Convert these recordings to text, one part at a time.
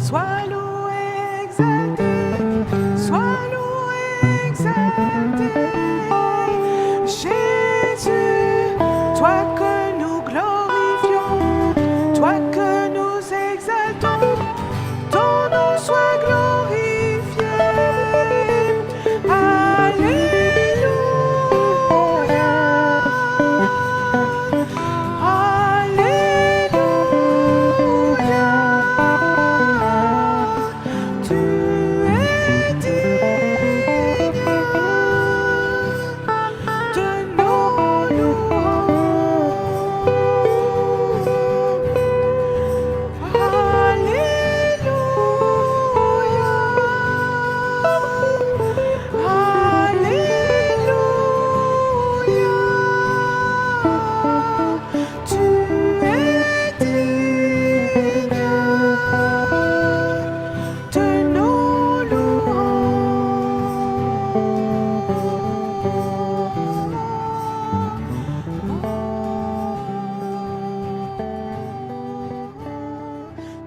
Sois loué, exalté, sois loué, exalté. Jésus, toi que nous glorifions, toi que nous exaltons, ton nom soit glorifié. Alléluia, Alléluia, tu es digne de nos louanges. Alléluia, tu es digne de nos louanges.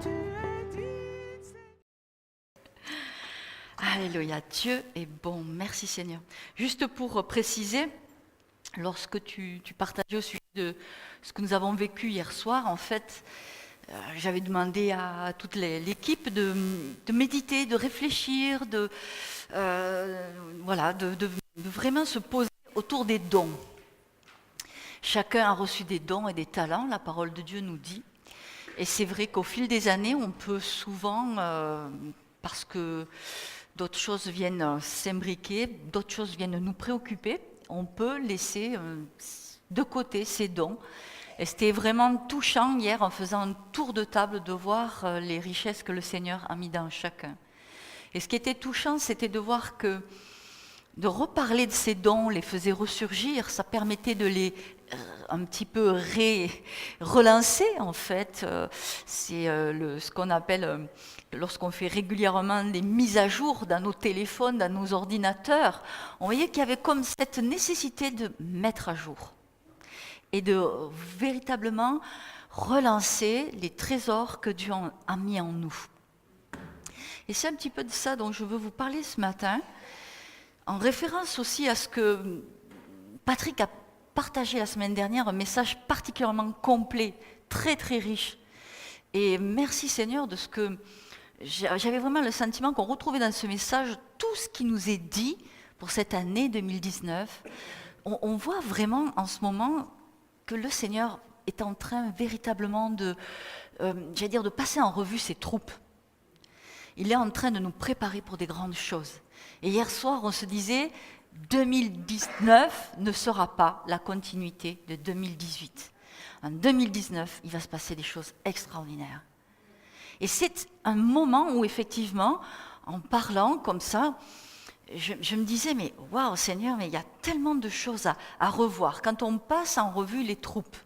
Tu es digne. Alléluia, Dieu est bon, merci Seigneur. Juste pour préciser, lorsque tu partageais au sujet de ce que nous avons vécu hier soir, en fait, j'avais demandé à toute l'équipe de méditer, de réfléchir, de vraiment se poser autour des dons. Chacun a reçu des dons et des talents, la parole de Dieu nous dit. Et c'est vrai qu'au fil des années, on peut souvent, parce que d'autres choses viennent s'imbriquer, d'autres choses viennent nous préoccuper, on peut laisser de côté ces dons. Et c'était vraiment touchant hier en faisant un tour de table de voir les richesses que le Seigneur a mis dans chacun. Et ce qui était touchant, c'était de voir que de reparler de ces dons les faisait ressurgir, ça permettait de les un petit peu relancer en fait. C'est ce qu'on appelle, lorsqu'on fait régulièrement des mises à jour dans nos téléphones, dans nos ordinateurs, on voyait qu'il y avait comme cette nécessité de mettre à jour et de véritablement relancer les trésors que Dieu a mis en nous. Et c'est un petit peu de ça dont je veux vous parler ce matin, en référence aussi à ce que Patrick a partagé la semaine dernière, un message particulièrement complet, très très riche. Et merci Seigneur de ce que j'avais vraiment le sentiment qu'on retrouvait dans ce message tout ce qui nous est dit pour cette année 2019. On voit vraiment en ce moment que le Seigneur est en train véritablement de passer en revue ses troupes. Il est en train de nous préparer pour des grandes choses. Et hier soir, on se disait, 2019 ne sera pas la continuité de 2018. En 2019, il va se passer des choses extraordinaires. Et c'est un moment où, effectivement, en parlant comme ça, je me disais, mais waouh, Seigneur, mais il y a tellement de choses à revoir. Quand on passe en revue les troupes,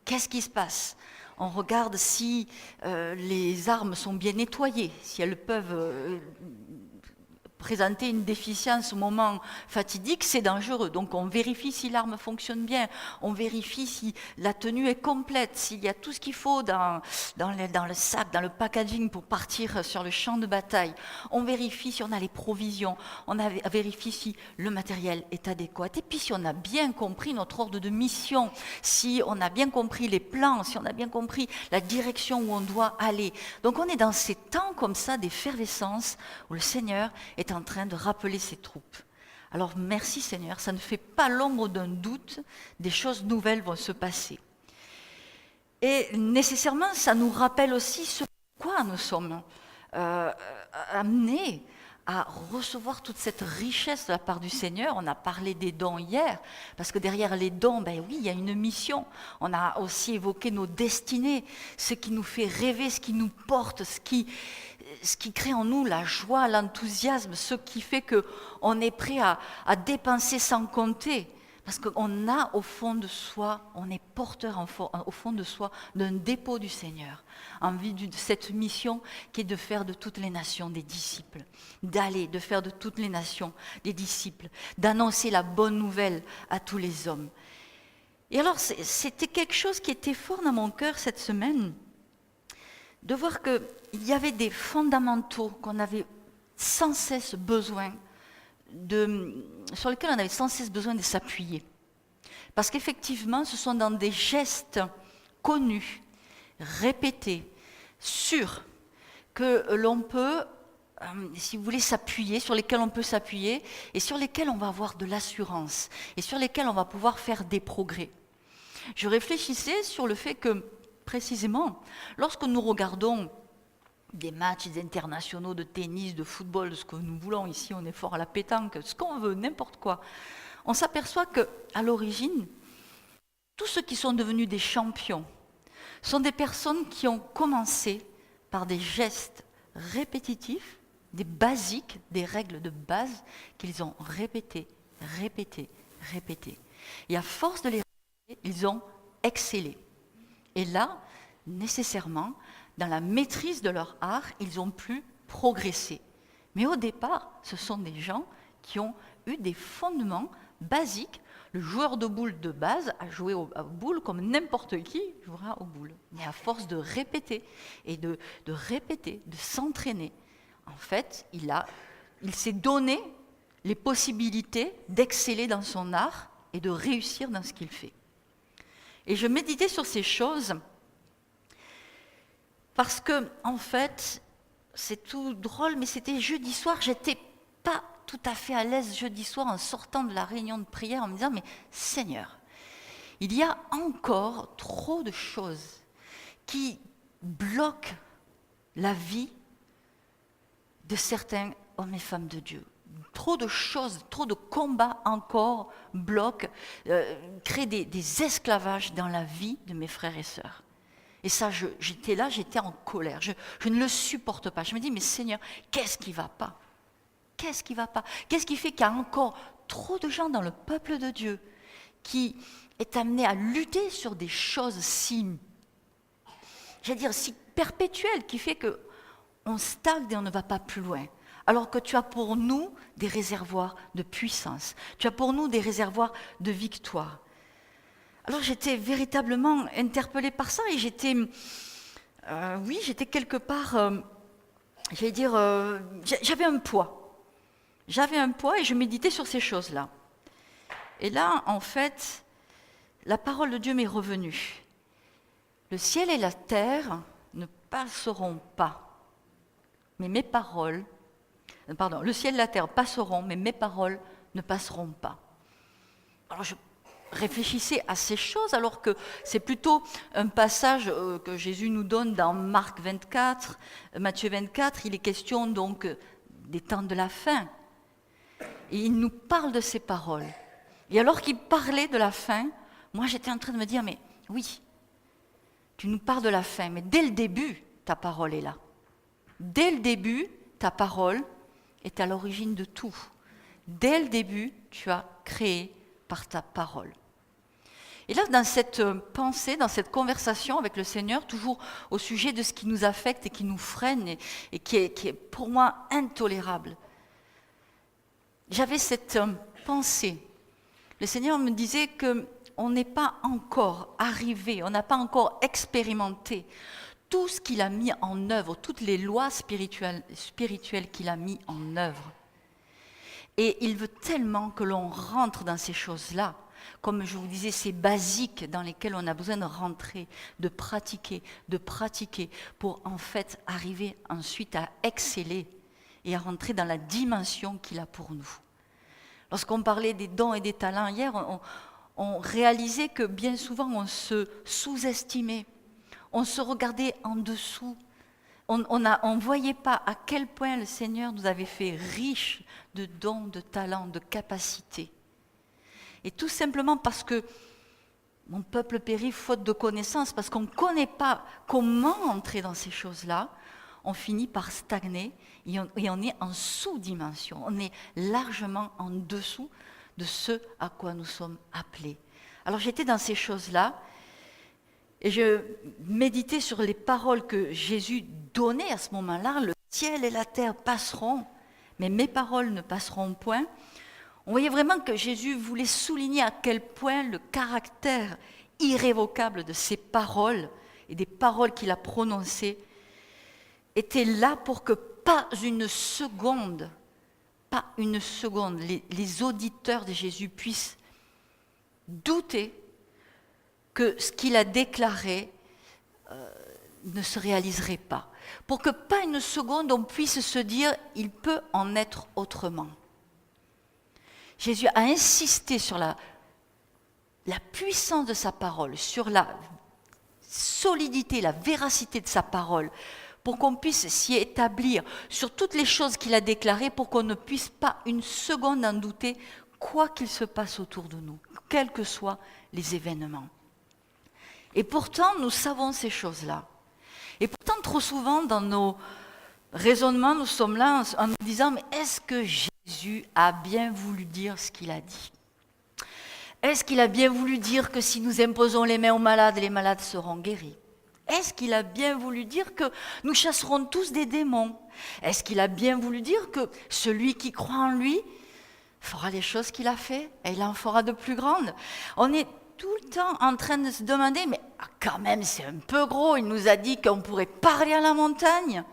qu'est-ce qui se passe ? On regarde si les armes sont bien nettoyées, si elles peuvent présenter une déficience au moment fatidique, c'est dangereux. Donc on vérifie si l'arme fonctionne bien, on vérifie si la tenue est complète, s'il y a tout ce qu'il faut dans le sac, dans le packaging pour partir sur le champ de bataille. On vérifie si on a les provisions, on vérifie si le matériel est adéquat. Et puis si on a bien compris notre ordre de mission, si on a bien compris les plans, si on a bien compris la direction où on doit aller. Donc on est dans ces temps comme ça d'effervescence où le Seigneur est en train de rappeler ses troupes. Alors merci Seigneur, ça ne fait pas l'ombre d'un doute, des choses nouvelles vont se passer. Et nécessairement, ça nous rappelle aussi ce pourquoi nous sommes amenés à recevoir toute cette richesse de la part du Seigneur. On a parlé des dons hier, parce que derrière les dons, ben oui, il y a une mission. On a aussi évoqué nos destinées, ce qui nous fait rêver, ce qui nous porte, ce qui crée en nous la joie, l'enthousiasme, ce qui fait qu'on est prêt à dépenser sans compter. Parce qu'on a au fond de soi, on est porteur au fond de soi d'un dépôt du Seigneur, en vue de cette mission qui est de faire de toutes les nations des disciples, de faire de toutes les nations des disciples, d'annoncer la bonne nouvelle à tous les hommes. Et alors, c'était quelque chose qui était fort dans mon cœur cette semaine, de voir qu'il y avait des fondamentaux qu'on avait sans cesse besoin sur lesquels on avait sans cesse besoin de s'appuyer. Parce qu'effectivement, ce sont dans des gestes connus, répétés, sûrs, que l'on peut, si vous voulez, s'appuyer, sur lesquels on peut s'appuyer, et sur lesquels on va avoir de l'assurance, et sur lesquels on va pouvoir faire des progrès. Je réfléchissais sur le fait que, précisément, lorsque nous regardons des matchs internationaux de tennis, de football, de ce que nous voulons, ici on est fort à la pétanque, ce qu'on veut, n'importe quoi, on s'aperçoit qu'à l'origine, tous ceux qui sont devenus des champions sont des personnes qui ont commencé par des gestes répétitifs, des basiques, des règles de base qu'ils ont répétées. Et à force de les répéter, ils ont excellé. Et là, nécessairement, dans la maîtrise de leur art, ils ont pu progresser. Mais au départ, ce sont des gens qui ont eu des fondements basiques. Le joueur de boules de base a joué aux boules comme n'importe qui jouera aux boules. Mais à force de répéter et de répéter, de s'entraîner, en fait, il s'est donné les possibilités d'exceller dans son art et de réussir dans ce qu'il fait. Et je méditais sur ces choses parce que, en fait, c'est tout drôle, mais c'était jeudi soir, j'étais pas tout à fait à l'aise jeudi soir en sortant de la réunion de prière en me disant, mais Seigneur, il y a encore trop de choses qui bloquent la vie de certains hommes et femmes de Dieu. Trop de choses, trop de combats encore bloquent, créent des esclavages dans la vie de mes frères et sœurs. Et ça, j'étais en colère, je ne le supporte pas. Je me dis, mais Seigneur, qu'est-ce qui ne va pas ? Qu'est-ce qui ne va pas ? Qu'est-ce qui fait qu'il y a encore trop de gens dans le peuple de Dieu qui est amené à lutter sur des choses si perpétuelles, qui fait qu'on stagne et on ne va pas plus loin. Alors que tu as pour nous des réservoirs de puissance, tu as pour nous des réservoirs de victoire. Alors j'étais véritablement interpellée par ça et j'étais quelque part, j'avais un poids. J'avais un poids et je méditais sur ces choses-là. Et là, en fait, la parole de Dieu m'est revenue. Le ciel et la terre ne passeront pas, mais mes paroles, le ciel et la terre passeront, mais mes paroles ne passeront pas. Alors je réfléchissais à ces choses, alors que c'est plutôt un passage que Jésus nous donne dans Marc 24, Matthieu 24, il est question donc des temps de la fin. Et il nous parle de ces paroles. Et alors qu'il parlait de la fin, moi j'étais en train de me dire, mais oui, tu nous parles de la fin, mais dès le début, ta parole est là. Dès le début, ta parole est à l'origine de tout. Dès le début, tu as créé par ta parole. Et là, dans cette pensée, dans cette conversation avec le Seigneur, toujours au sujet de ce qui nous affecte et qui nous freine et qui est pour moi intolérable, j'avais cette pensée. Le Seigneur me disait qu'on n'est pas encore arrivé, on n'a pas encore expérimenté tout ce qu'il a mis en œuvre, toutes les lois spirituelles qu'il a mis en œuvre. Et il veut tellement que l'on rentre dans ces choses-là, comme je vous disais, ces basiques dans lesquelles on a besoin de rentrer, de pratiquer, pour en fait arriver ensuite à exceller et à rentrer dans la dimension qu'il a pour nous. Lorsqu'on parlait des dons et des talents hier, on réalisait que bien souvent on se sous-estimait, on se regardait en dessous, on ne voyait pas à quel point le Seigneur nous avait fait riches de dons, de talents, de capacités. Et tout simplement parce que mon peuple périt faute de connaissances, parce qu'on ne connaît pas comment entrer dans ces choses-là, on finit par stagner et on est en sous-dimension, on est largement en dessous de ce à quoi nous sommes appelés. Alors j'étais dans ces choses-là et je méditais sur les paroles que Jésus donnait à ce moment-là. Le ciel et la terre passeront, mais mes paroles ne passeront point. On voyait vraiment que Jésus voulait souligner à quel point le caractère irrévocable de ses paroles et des paroles qu'il a prononcées était là pour que pas une seconde, les auditeurs de Jésus puissent douter que ce qu'il a déclaré ne se réaliserait pas. Pour que pas une seconde on puisse se dire il peut en être autrement. Jésus a insisté sur la puissance de sa parole, sur la solidité, la véracité de sa parole, pour qu'on puisse s'y établir sur toutes les choses qu'il a déclarées, pour qu'on ne puisse pas une seconde en douter, quoi qu'il se passe autour de nous, quels que soient les événements. Et pourtant, nous savons ces choses-là. Et pourtant, trop souvent, dans nos raisonnements, nous sommes là en nous disant, mais est-ce que Jésus a bien voulu dire ce qu'il a dit ? Est-ce qu'il a bien voulu dire que si nous imposons les mains aux malades, les malades seront guéris ? Est-ce qu'il a bien voulu dire que nous chasserons tous des démons ? Est-ce qu'il a bien voulu dire que celui qui croit en lui fera les choses qu'il a fait et il en fera de plus grandes ? On est tout le temps en train de se demander, mais quand même c'est un peu gros, il nous a dit qu'on pourrait parler à la montagne,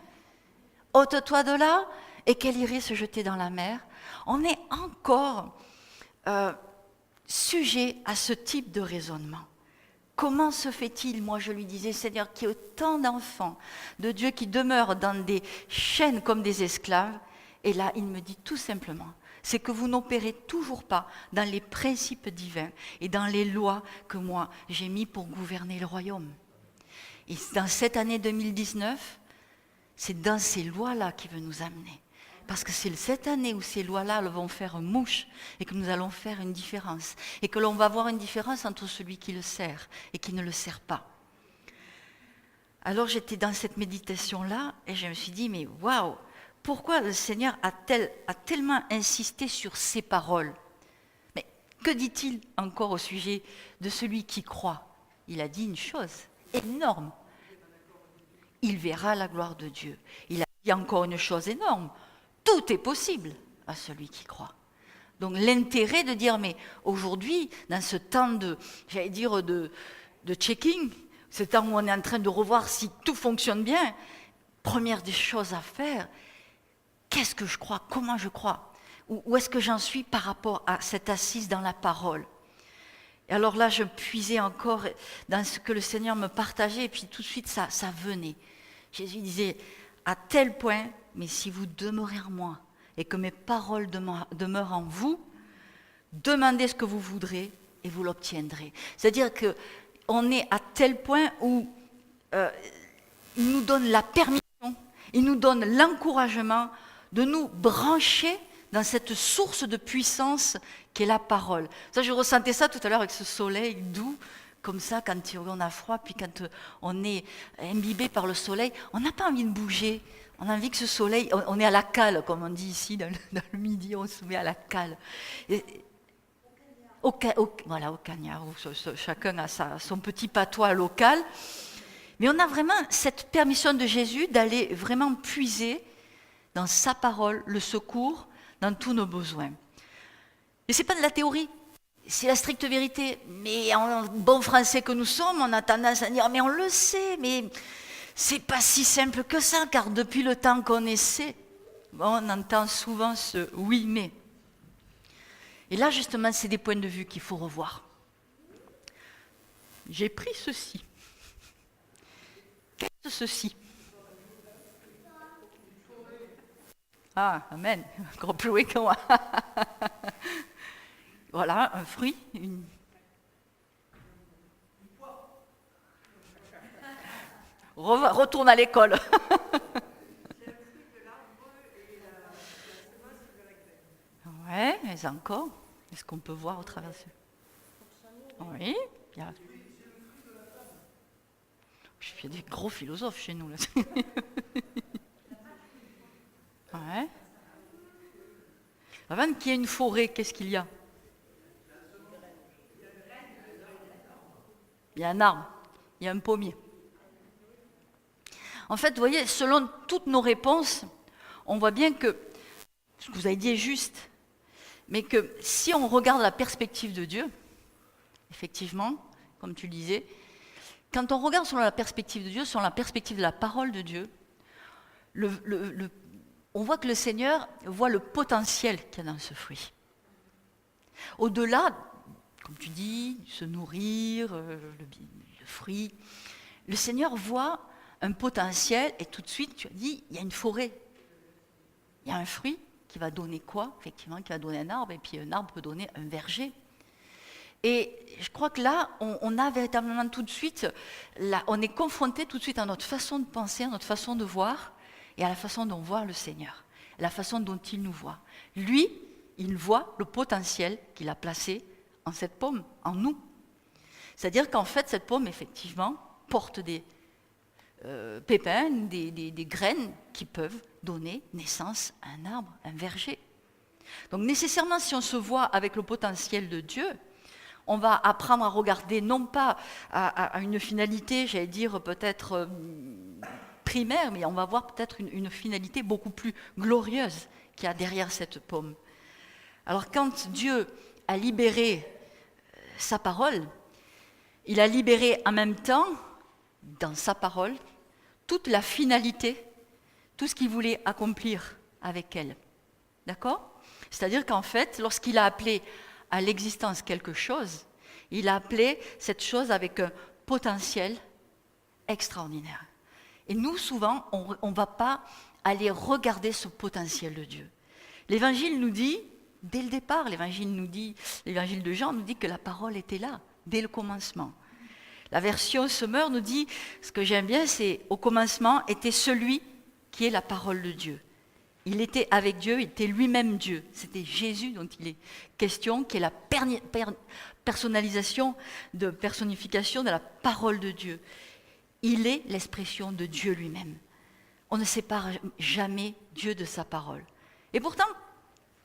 ôte-toi de là, et qu'elle irait se jeter dans la mer. On est encore sujet à ce type de raisonnement. Comment se fait-il, moi je lui disais, Seigneur, qu'il y ait autant d'enfants de Dieu qui demeurent dans des chaînes comme des esclaves, et là il me dit tout simplement, c'est que vous n'opérez toujours pas dans les principes divins et dans les lois que moi j'ai mis pour gouverner le royaume. Et dans cette année 2019, c'est dans ces lois-là qu'il veut nous amener. Parce que c'est cette année où ces lois-là vont faire mouche et que nous allons faire une différence. Et que l'on va voir une différence entre celui qui le sert et qui ne le sert pas. Alors j'étais dans cette méditation-là et je me suis dit, mais waouh, pourquoi le Seigneur a tellement insisté sur ces paroles ? Mais que dit-il encore au sujet de celui qui croit ? Il a dit une chose énorme. Il verra la gloire de Dieu. Il a dit encore une chose énorme. Tout est possible à celui qui croit. Donc l'intérêt de dire, mais aujourd'hui, dans ce temps de checking, ce temps où on est en train de revoir si tout fonctionne bien, première des choses à faire, qu'est-ce que je crois ? Comment je crois ? Où est-ce que j'en suis par rapport à cette assise dans la parole ? Et alors là, je puisais encore dans ce que le Seigneur me partageait, et puis tout de suite, ça venait. Jésus disait, à tel point, mais si vous demeurez en moi, et que mes paroles demeurent en vous, demandez ce que vous voudrez, et vous l'obtiendrez. C'est-à-dire qu'on est à tel point où il nous donne la permission, il nous donne l'encouragement de nous brancher dans cette source de puissance qu'est la parole. Ça, je ressentais ça tout à l'heure avec ce soleil doux, comme ça, quand on a froid, puis quand on est imbibé par le soleil, on n'a pas envie de bouger. On a envie que ce soleil, on est à la cale, comme on dit ici, dans le midi, on se met à la cale. Voilà, au cagnard, où chacun a son petit patois local. Mais on a vraiment cette permission de Jésus d'aller vraiment puiser dans sa parole le secours dans tous nos besoins. Et ce n'est pas de la théorie, c'est la stricte vérité. Mais en bon français que nous sommes, on a tendance à dire « mais on le sait, mais c'est pas si simple que ça, car depuis le temps qu'on essaie, on entend souvent ce « oui, mais ». Et là, justement, c'est des points de vue qu'il faut revoir. J'ai pris ceci. Qu'est-ce que ceci ? Ah, amen, encore plus haut que moi. Voilà, un fruit, retourne à l'école. Ouais, mais encore, est-ce qu'on peut voir au travers de ça ? Oui, il y a... Il y a des gros philosophes chez nous, là. Ouais. Avant qu'il y ait une forêt, qu'est-ce qu'il y a ? Il y a un arbre, il y a un pommier. En fait, vous voyez, selon toutes nos réponses, on voit bien que ce que vous avez dit est juste, mais que si on regarde la perspective de Dieu, effectivement, comme tu le disais, quand on regarde selon la perspective de Dieu, selon la perspective de la parole de Dieu, on voit que le Seigneur voit le potentiel qu'il y a dans ce fruit. Au-delà, comme tu dis, se nourrir, le fruit, le Seigneur voit un potentiel et tout de suite, tu as dit, il y a une forêt. Il y a un fruit qui va donner quoi? Effectivement, qui va donner un arbre, et puis un arbre peut donner un verger. Et je crois que là, on a véritablement tout de suite, on est confronté tout de suite à notre façon de penser, à notre façon de voir, et à la façon dont voit le Seigneur, la façon dont il nous voit. Lui, il voit le potentiel qu'il a placé en cette pomme, en nous. C'est-à-dire qu'en fait, cette pomme, effectivement, porte des pépins, des graines qui peuvent donner naissance à un arbre, un verger. Donc nécessairement, si on se voit avec le potentiel de Dieu, on va apprendre à regarder non pas à une finalité, j'allais dire peut-être primaire, mais on va voir peut-être une finalité beaucoup plus glorieuse qu'il y a derrière cette pomme. Alors quand Dieu a libéré sa parole, il a libéré en même temps, dans sa parole, toute la finalité, tout ce qu'il voulait accomplir avec elle. D'accord ? C'est-à-dire qu'en fait, lorsqu'il a appelé à l'existence quelque chose, il a appelé cette chose avec un potentiel extraordinaire. Et nous, souvent, on ne va pas aller regarder ce potentiel de Dieu. L'Évangile nous dit, dès le départ, l'Évangile de Jean nous dit que la parole était là, dès le commencement. La version Semeur nous dit, ce que j'aime bien, c'est au commencement était celui qui est la parole de Dieu. Il était avec Dieu, il était lui-même Dieu. C'était Jésus dont il est question, qui est la personnification de la parole de Dieu. Il est l'expression de Dieu lui-même. On ne sépare jamais Dieu de sa parole. Et pourtant,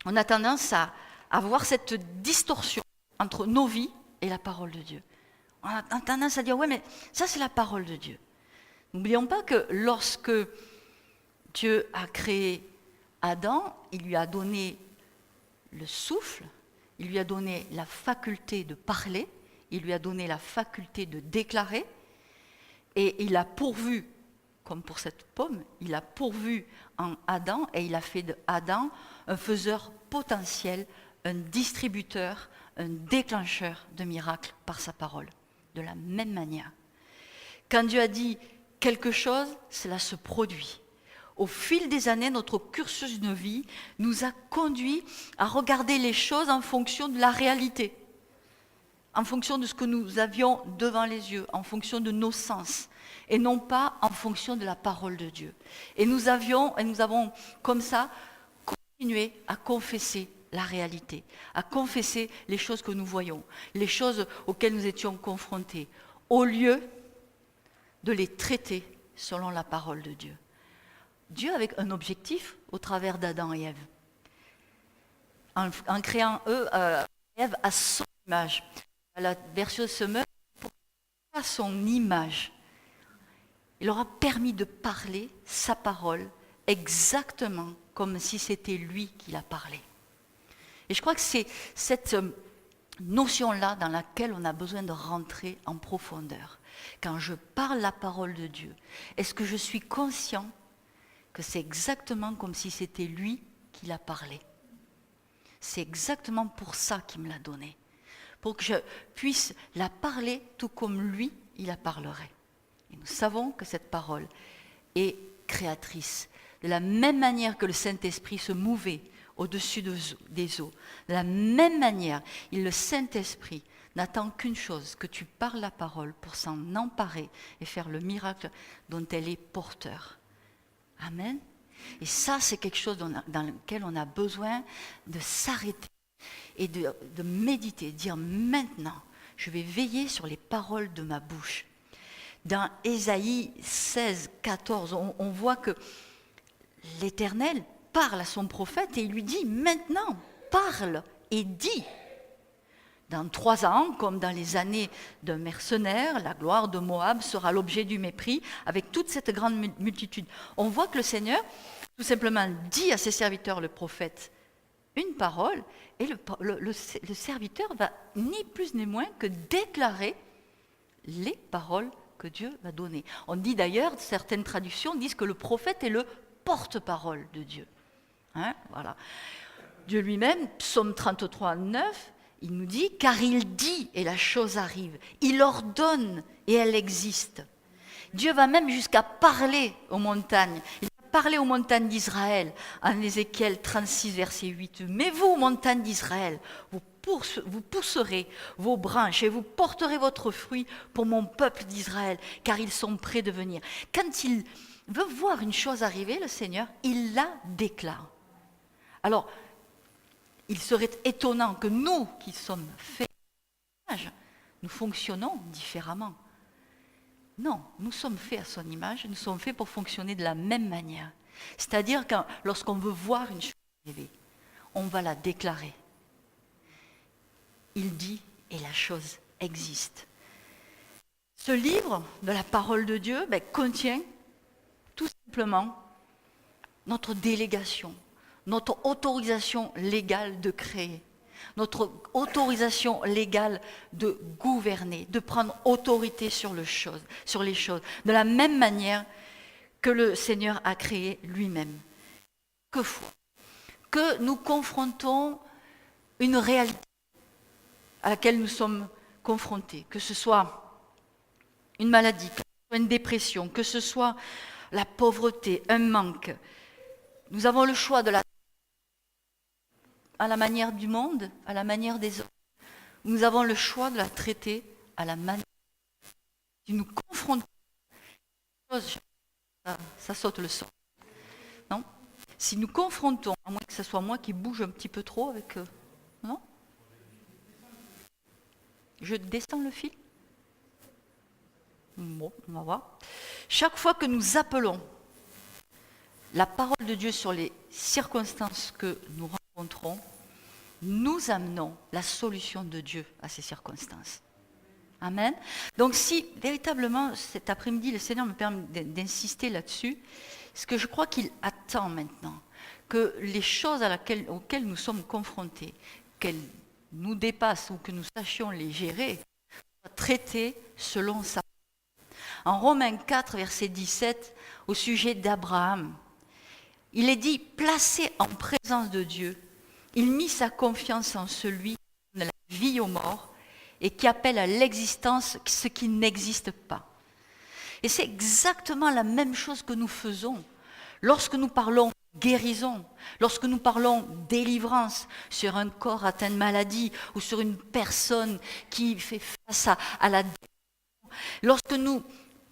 on a tendance à avoir cette distorsion entre nos vies et la parole de Dieu. On a tendance à dire, ouais, mais ça c'est la parole de Dieu. N'oublions pas que lorsque Dieu a créé Adam, il lui a donné le souffle, il lui a donné la faculté de parler, il lui a donné la faculté de déclarer, et il a pourvu, comme pour cette pomme, il a pourvu en Adam, et il a fait de Adam un faiseur potentiel, un distributeur, un déclencheur de miracles par sa parole. De la même manière. Quand Dieu a dit quelque chose, cela se produit. Au fil des années, notre cursus de vie nous a conduit à regarder les choses en fonction de la réalité, en fonction de ce que nous avions devant les yeux, en fonction de nos sens, et non pas en fonction de la parole de Dieu. Et nous avons comme ça continué à confesser la réalité, à confesser les choses que nous voyons, les choses auxquelles nous étions confrontés, au lieu de les traiter selon la parole de Dieu. Dieu avec un objectif au travers d'Adam et Ève, en créant Ève à son image. La version Semeur, à son image. Il leur a permis de parler sa parole exactement comme si c'était lui qui la parlait. Et je crois que c'est cette notion-là dans laquelle on a besoin de rentrer en profondeur. Quand je parle la parole de Dieu, est-ce que je suis conscient que c'est exactement comme si c'était lui qui la parlait? C'est exactement pour ça qu'il me l'a donnée, pour que je puisse la parler tout comme lui, il la parlerait. Et nous savons que cette parole est créatrice. De la même manière que le Saint-Esprit se mouvait au-dessus des eaux. De la même manière, le Saint-Esprit n'attend qu'une chose, que tu parles la parole pour s'en emparer et faire le miracle dont elle est porteur. Amen. Et ça, c'est quelque chose dans lequel on a besoin de s'arrêter et de méditer, de dire maintenant, je vais veiller sur les paroles de ma bouche. Dans Ésaïe 16, 14, on voit que l'Éternel parle à son prophète et il lui dit, maintenant, parle et dis. Dans 3 ans, comme dans les années d'un mercenaire, la gloire de Moab sera l'objet du mépris avec toute cette grande multitude. On voit que le Seigneur, tout simplement, dit à ses serviteurs, le prophète, une parole, et le serviteur va ni plus ni moins que déclarer les paroles que Dieu va donner. On dit d'ailleurs, certaines traductions disent que le prophète est le porte-parole de Dieu. Hein, voilà. Dieu lui-même, psaume 33, 9, il nous dit « Car il dit et la chose arrive, il ordonne et elle existe ». Dieu va même jusqu'à parler aux montagnes. Il va parler aux montagnes d'Israël en Ézéchiel 36, verset 8. « Mais vous, montagnes d'Israël, vous pousserez vos branches et vous porterez votre fruit pour mon peuple d'Israël, car ils sont prêts de venir. » Quand il veut voir une chose arriver, le Seigneur, il la déclare. Alors, il serait étonnant que nous, qui sommes faits à son image, nous fonctionnons différemment. Non, nous sommes faits à son image, nous sommes faits pour fonctionner de la même manière. C'est-à-dire que lorsqu'on veut voir une chose arriver, on va la déclarer. Il dit et la chose existe. Ce livre de la parole de Dieu contient tout simplement notre délégation, notre autorisation légale de créer, notre autorisation légale de gouverner, de prendre autorité sur les choses, de la même manière que le Seigneur a créé lui-même. Quelquefois, que nous confrontons une réalité à laquelle nous sommes confrontés, que ce soit une maladie, que ce soit une dépression, que ce soit la pauvreté, un manque. Nous avons le choix de la à la manière du monde, à la manière des hommes. Nous avons le choix de la traiter à la manière. Si nous confrontons, ça saute le son. Non ? Si nous confrontons, à moins que ce soit moi qui bouge un petit peu trop avec... non ? Je descends le fil ? Bon, on va voir. Chaque fois que nous appelons la parole de Dieu sur les circonstances que nous rencontrons, nous amenons la solution de Dieu à ces circonstances. Amen. Donc si véritablement cet après-midi le Seigneur me permet d'insister là-dessus, ce que je crois qu'il attend maintenant, que les choses auxquelles nous sommes confrontés, qu'elles nous dépassent ou que nous sachions les gérer, soient traitées selon sa parole. En Romains 4, verset 17, au sujet d'Abraham, il est dit, placé en présence de Dieu, il mit sa confiance en celui qui donne la vie aux morts et qui appelle à l'existence ce qui n'existe pas. Et c'est exactement la même chose que nous faisons lorsque nous parlons guérison, lorsque nous parlons délivrance sur un corps atteint de maladie ou sur une personne qui fait face à la dépression. Lorsque nous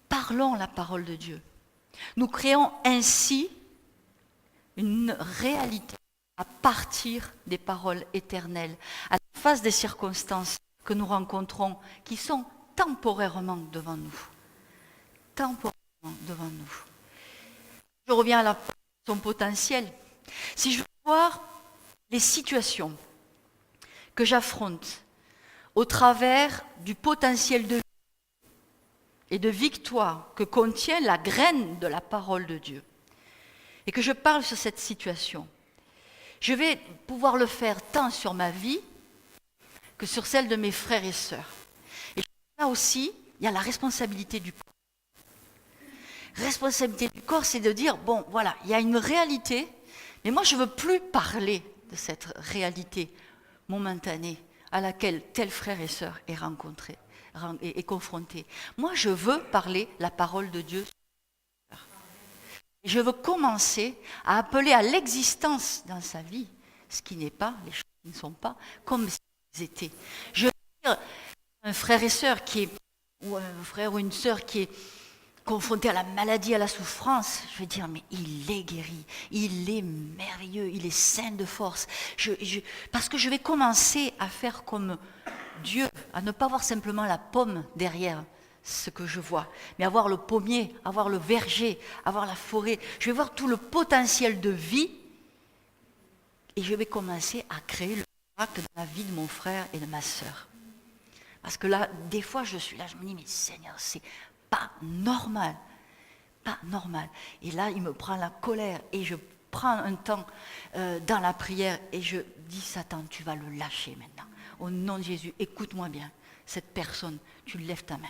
parlons la parole de Dieu, nous créons ainsi une réalité à partir des paroles éternelles, à la face des circonstances que nous rencontrons, qui sont temporairement devant nous. Temporairement devant nous. Je reviens à son potentiel. Si je veux voir les situations que j'affronte au travers du potentiel de vie et de victoire que contient la graine de la parole de Dieu, et que je parle sur cette situation, je vais pouvoir le faire tant sur ma vie que sur celle de mes frères et sœurs. Et là aussi, il y a la responsabilité du corps. Responsabilité du corps, c'est de dire, bon, voilà, il y a une réalité, mais moi je ne veux plus parler de cette réalité momentanée à laquelle tel frère et sœur est confronté. Moi je veux parler la parole de Dieu. Je veux commencer à appeler à l'existence dans sa vie ce qui n'est pas, les choses qui ne sont pas, comme si elles étaient. Je veux dire, un frère et sœur ou un frère ou une sœur qui est confronté à la maladie, à la souffrance, je vais dire, mais il est guéri, il est merveilleux, il est saint de force. Parce que je vais commencer à faire comme Dieu, à ne pas voir simplement la pomme derrière ce que je vois, mais avoir le pommier, avoir le verger, avoir la forêt. Je vais voir tout le potentiel de vie et je vais commencer à créer le miracle dans la vie de mon frère et de ma sœur. Parce que là, des fois, je suis là, je me dis, mais Seigneur, c'est pas normal. Pas normal. Et là, il me prend la colère et je prends un temps dans la prière et je dis, Satan, tu vas le lâcher maintenant. Au nom de Jésus, écoute-moi bien. Cette personne, tu lèves ta main.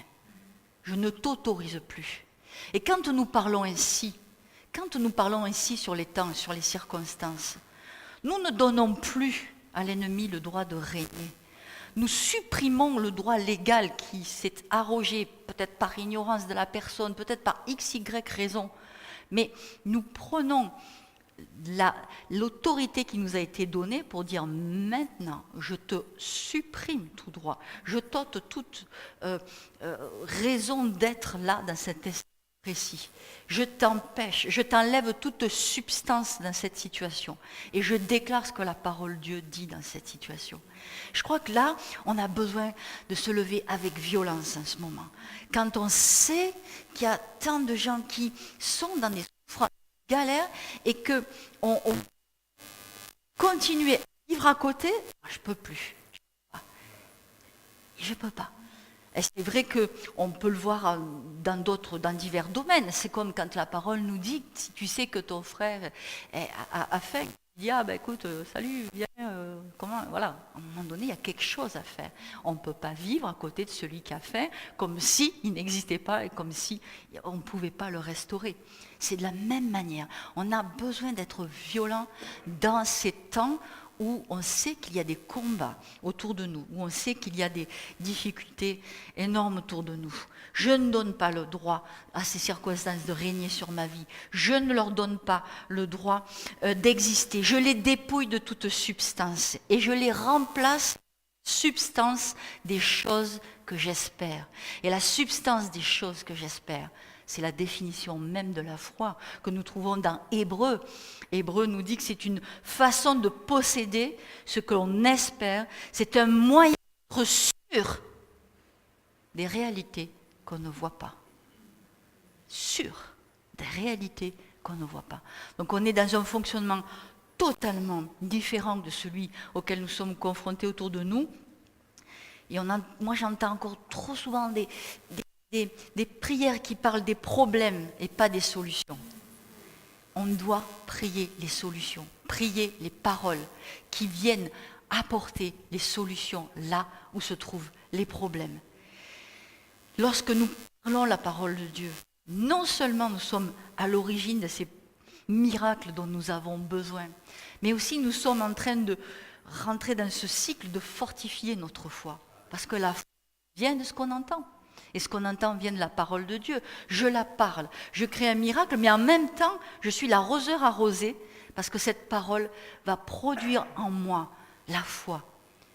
Je ne t'autorise plus. Et quand nous parlons ainsi, quand nous parlons ici sur les temps, sur les circonstances, nous ne donnons plus à l'ennemi le droit de régner. Nous supprimons le droit légal qui s'est arrogé, peut-être par ignorance de la personne, peut-être par x, y raison, mais nous prenons l'autorité qui nous a été donnée pour dire maintenant, je te supprime tout droit, je t'ôte toute raison d'être là dans cet instant précis. Je t'empêche, je t'enlève toute substance dans cette situation et je déclare ce que la parole de Dieu dit dans cette situation. Je crois que là, on a besoin de se lever avec violence en ce moment. Quand on sait qu'il y a tant de gens qui sont dans des souffrances, des galères et qu'on continue à vivre à côté, je ne peux plus. Je ne peux pas. Et c'est vrai qu'on peut le voir dans divers domaines. C'est comme quand la parole nous dit, si tu sais que ton frère a faim, il dit, écoute, salut, viens, comment, voilà. À un moment donné, il y a quelque chose à faire. On ne peut pas vivre à côté de celui qui a faim comme s'il n'existait pas et comme si on ne pouvait pas le restaurer. C'est de la même manière. On a besoin d'être violent dans ces temps où on sait qu'il y a des combats autour de nous, où on sait qu'il y a des difficultés énormes autour de nous. Je ne donne pas le droit à ces circonstances de régner sur ma vie. Je ne leur donne pas le droit d'exister. Je les dépouille de toute substance et je les remplace par la substance des choses que j'espère. Et la substance des choses que j'espère, c'est la définition même de la foi que nous trouvons dans Hébreux. Hébreux nous dit que c'est une façon de posséder ce que l'on espère. C'est un moyen d'être sûr des réalités qu'on ne voit pas. Sûr des réalités qu'on ne voit pas. Donc on est dans un fonctionnement totalement différent de celui auquel nous sommes confrontés autour de nous. Et moi j'entends encore trop souvent des prières qui parlent des problèmes et pas des solutions. On doit prier les solutions, prier les paroles qui viennent apporter les solutions là où se trouvent les problèmes. Lorsque nous parlons la parole de Dieu, non seulement nous sommes à l'origine de ces miracles dont nous avons besoin, mais aussi nous sommes en train de rentrer dans ce cycle de fortifier notre foi. Parce que la foi vient de ce qu'on entend. Et ce qu'on entend vient de la parole de Dieu. Je la parle, je crée un miracle, mais en même temps, je suis l'arroseur arrosé, parce que cette parole va produire en moi la foi.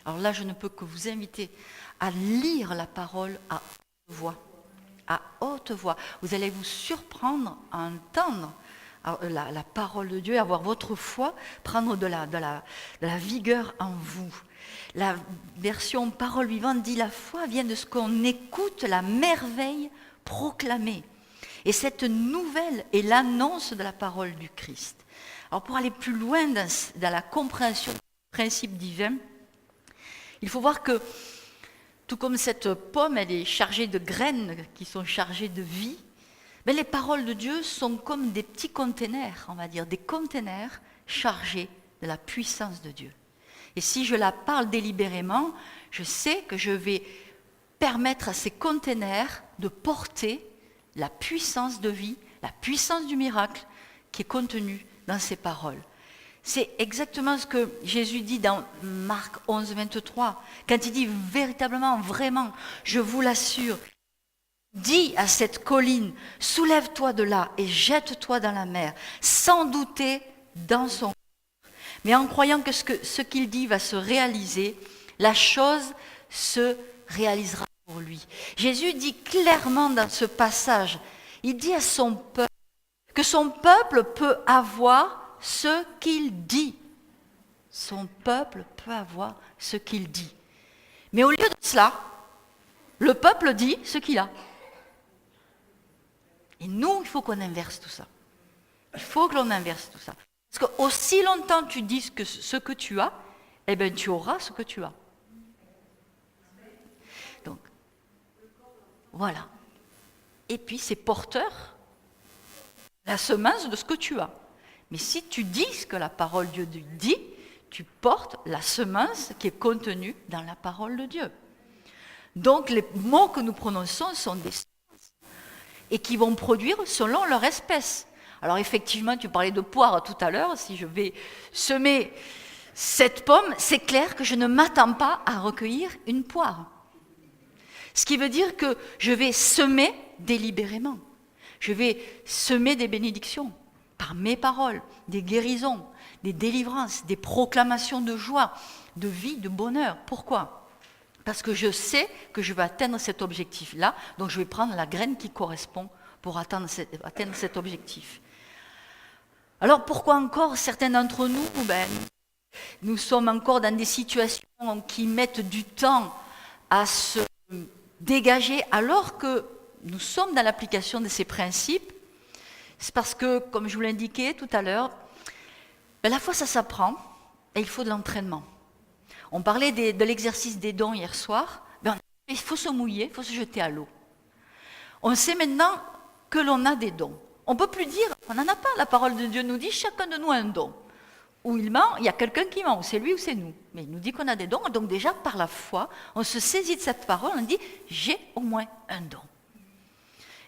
Alors là, je ne peux que vous inviter à lire la parole à haute voix. À haute voix. Vous allez vous surprendre à entendre la parole de Dieu, avoir votre foi, prendre de la vigueur en vous. La version parole vivante dit la foi vient de ce qu'on écoute, la merveille proclamée. Et cette nouvelle est l'annonce de la parole du Christ. Alors pour aller plus loin dans la compréhension du principe divin, il faut voir que tout comme cette pomme, elle est chargée de graines qui sont chargées de vie, mais les paroles de Dieu sont comme des petits containers, on va dire, des containers chargés de la puissance de Dieu. Et si je la parle délibérément, je sais que je vais permettre à ces containers de porter la puissance de vie, la puissance du miracle qui est contenue dans ces paroles. C'est exactement ce que Jésus dit dans Marc 11, 23, quand il dit véritablement, vraiment, je vous l'assure, dis à cette colline, soulève-toi de là et jette-toi dans la mer, sans douter dans son cœur. Mais en croyant que ce qu'il dit va se réaliser, la chose se réalisera pour lui. Jésus dit clairement dans ce passage, il dit à son peuple que son peuple peut avoir ce qu'il dit. Son peuple peut avoir ce qu'il dit. Mais au lieu de cela, le peuple dit ce qu'il a. Et nous, il faut qu'on inverse tout ça. Il faut que l'on inverse tout ça. Parce qu'aussi longtemps tu dis ce que tu as, eh bien tu auras ce que tu as. Donc, voilà. Et puis c'est porteur, la semence de ce que tu as. Mais si tu dis ce que la parole de Dieu dit, tu portes la semence qui est contenue dans la parole de Dieu. Donc les mots que nous prononçons sont des semences et qui vont produire selon leur espèce. Alors effectivement, tu parlais de poire tout à l'heure, si je vais semer cette pomme, c'est clair que je ne m'attends pas à recueillir une poire. Ce qui veut dire que je vais semer délibérément. Je vais semer des bénédictions par mes paroles, des guérisons, des délivrances, des proclamations de joie, de vie, de bonheur. Pourquoi ? Parce que je sais que je vais atteindre cet objectif-là, donc je vais prendre la graine qui correspond pour atteindre cet objectif. Alors pourquoi encore certains d'entre nous, nous sommes encore dans des situations qui mettent du temps à se dégager alors que nous sommes dans l'application de ces principes? C'est parce que, comme je vous l'indiquais tout à l'heure, la foi ça s'apprend et il faut de l'entraînement. On parlait de l'exercice des dons hier soir, il faut se mouiller, il faut se jeter à l'eau. On sait maintenant que l'on a des dons. On ne peut plus dire, on n'en a pas, la parole de Dieu nous dit, chacun de nous a un don. Ou il ment, il y a quelqu'un qui ment, ou c'est lui ou c'est nous. Mais il nous dit qu'on a des dons, donc déjà par la foi, on se saisit de cette parole, on dit, j'ai au moins un don.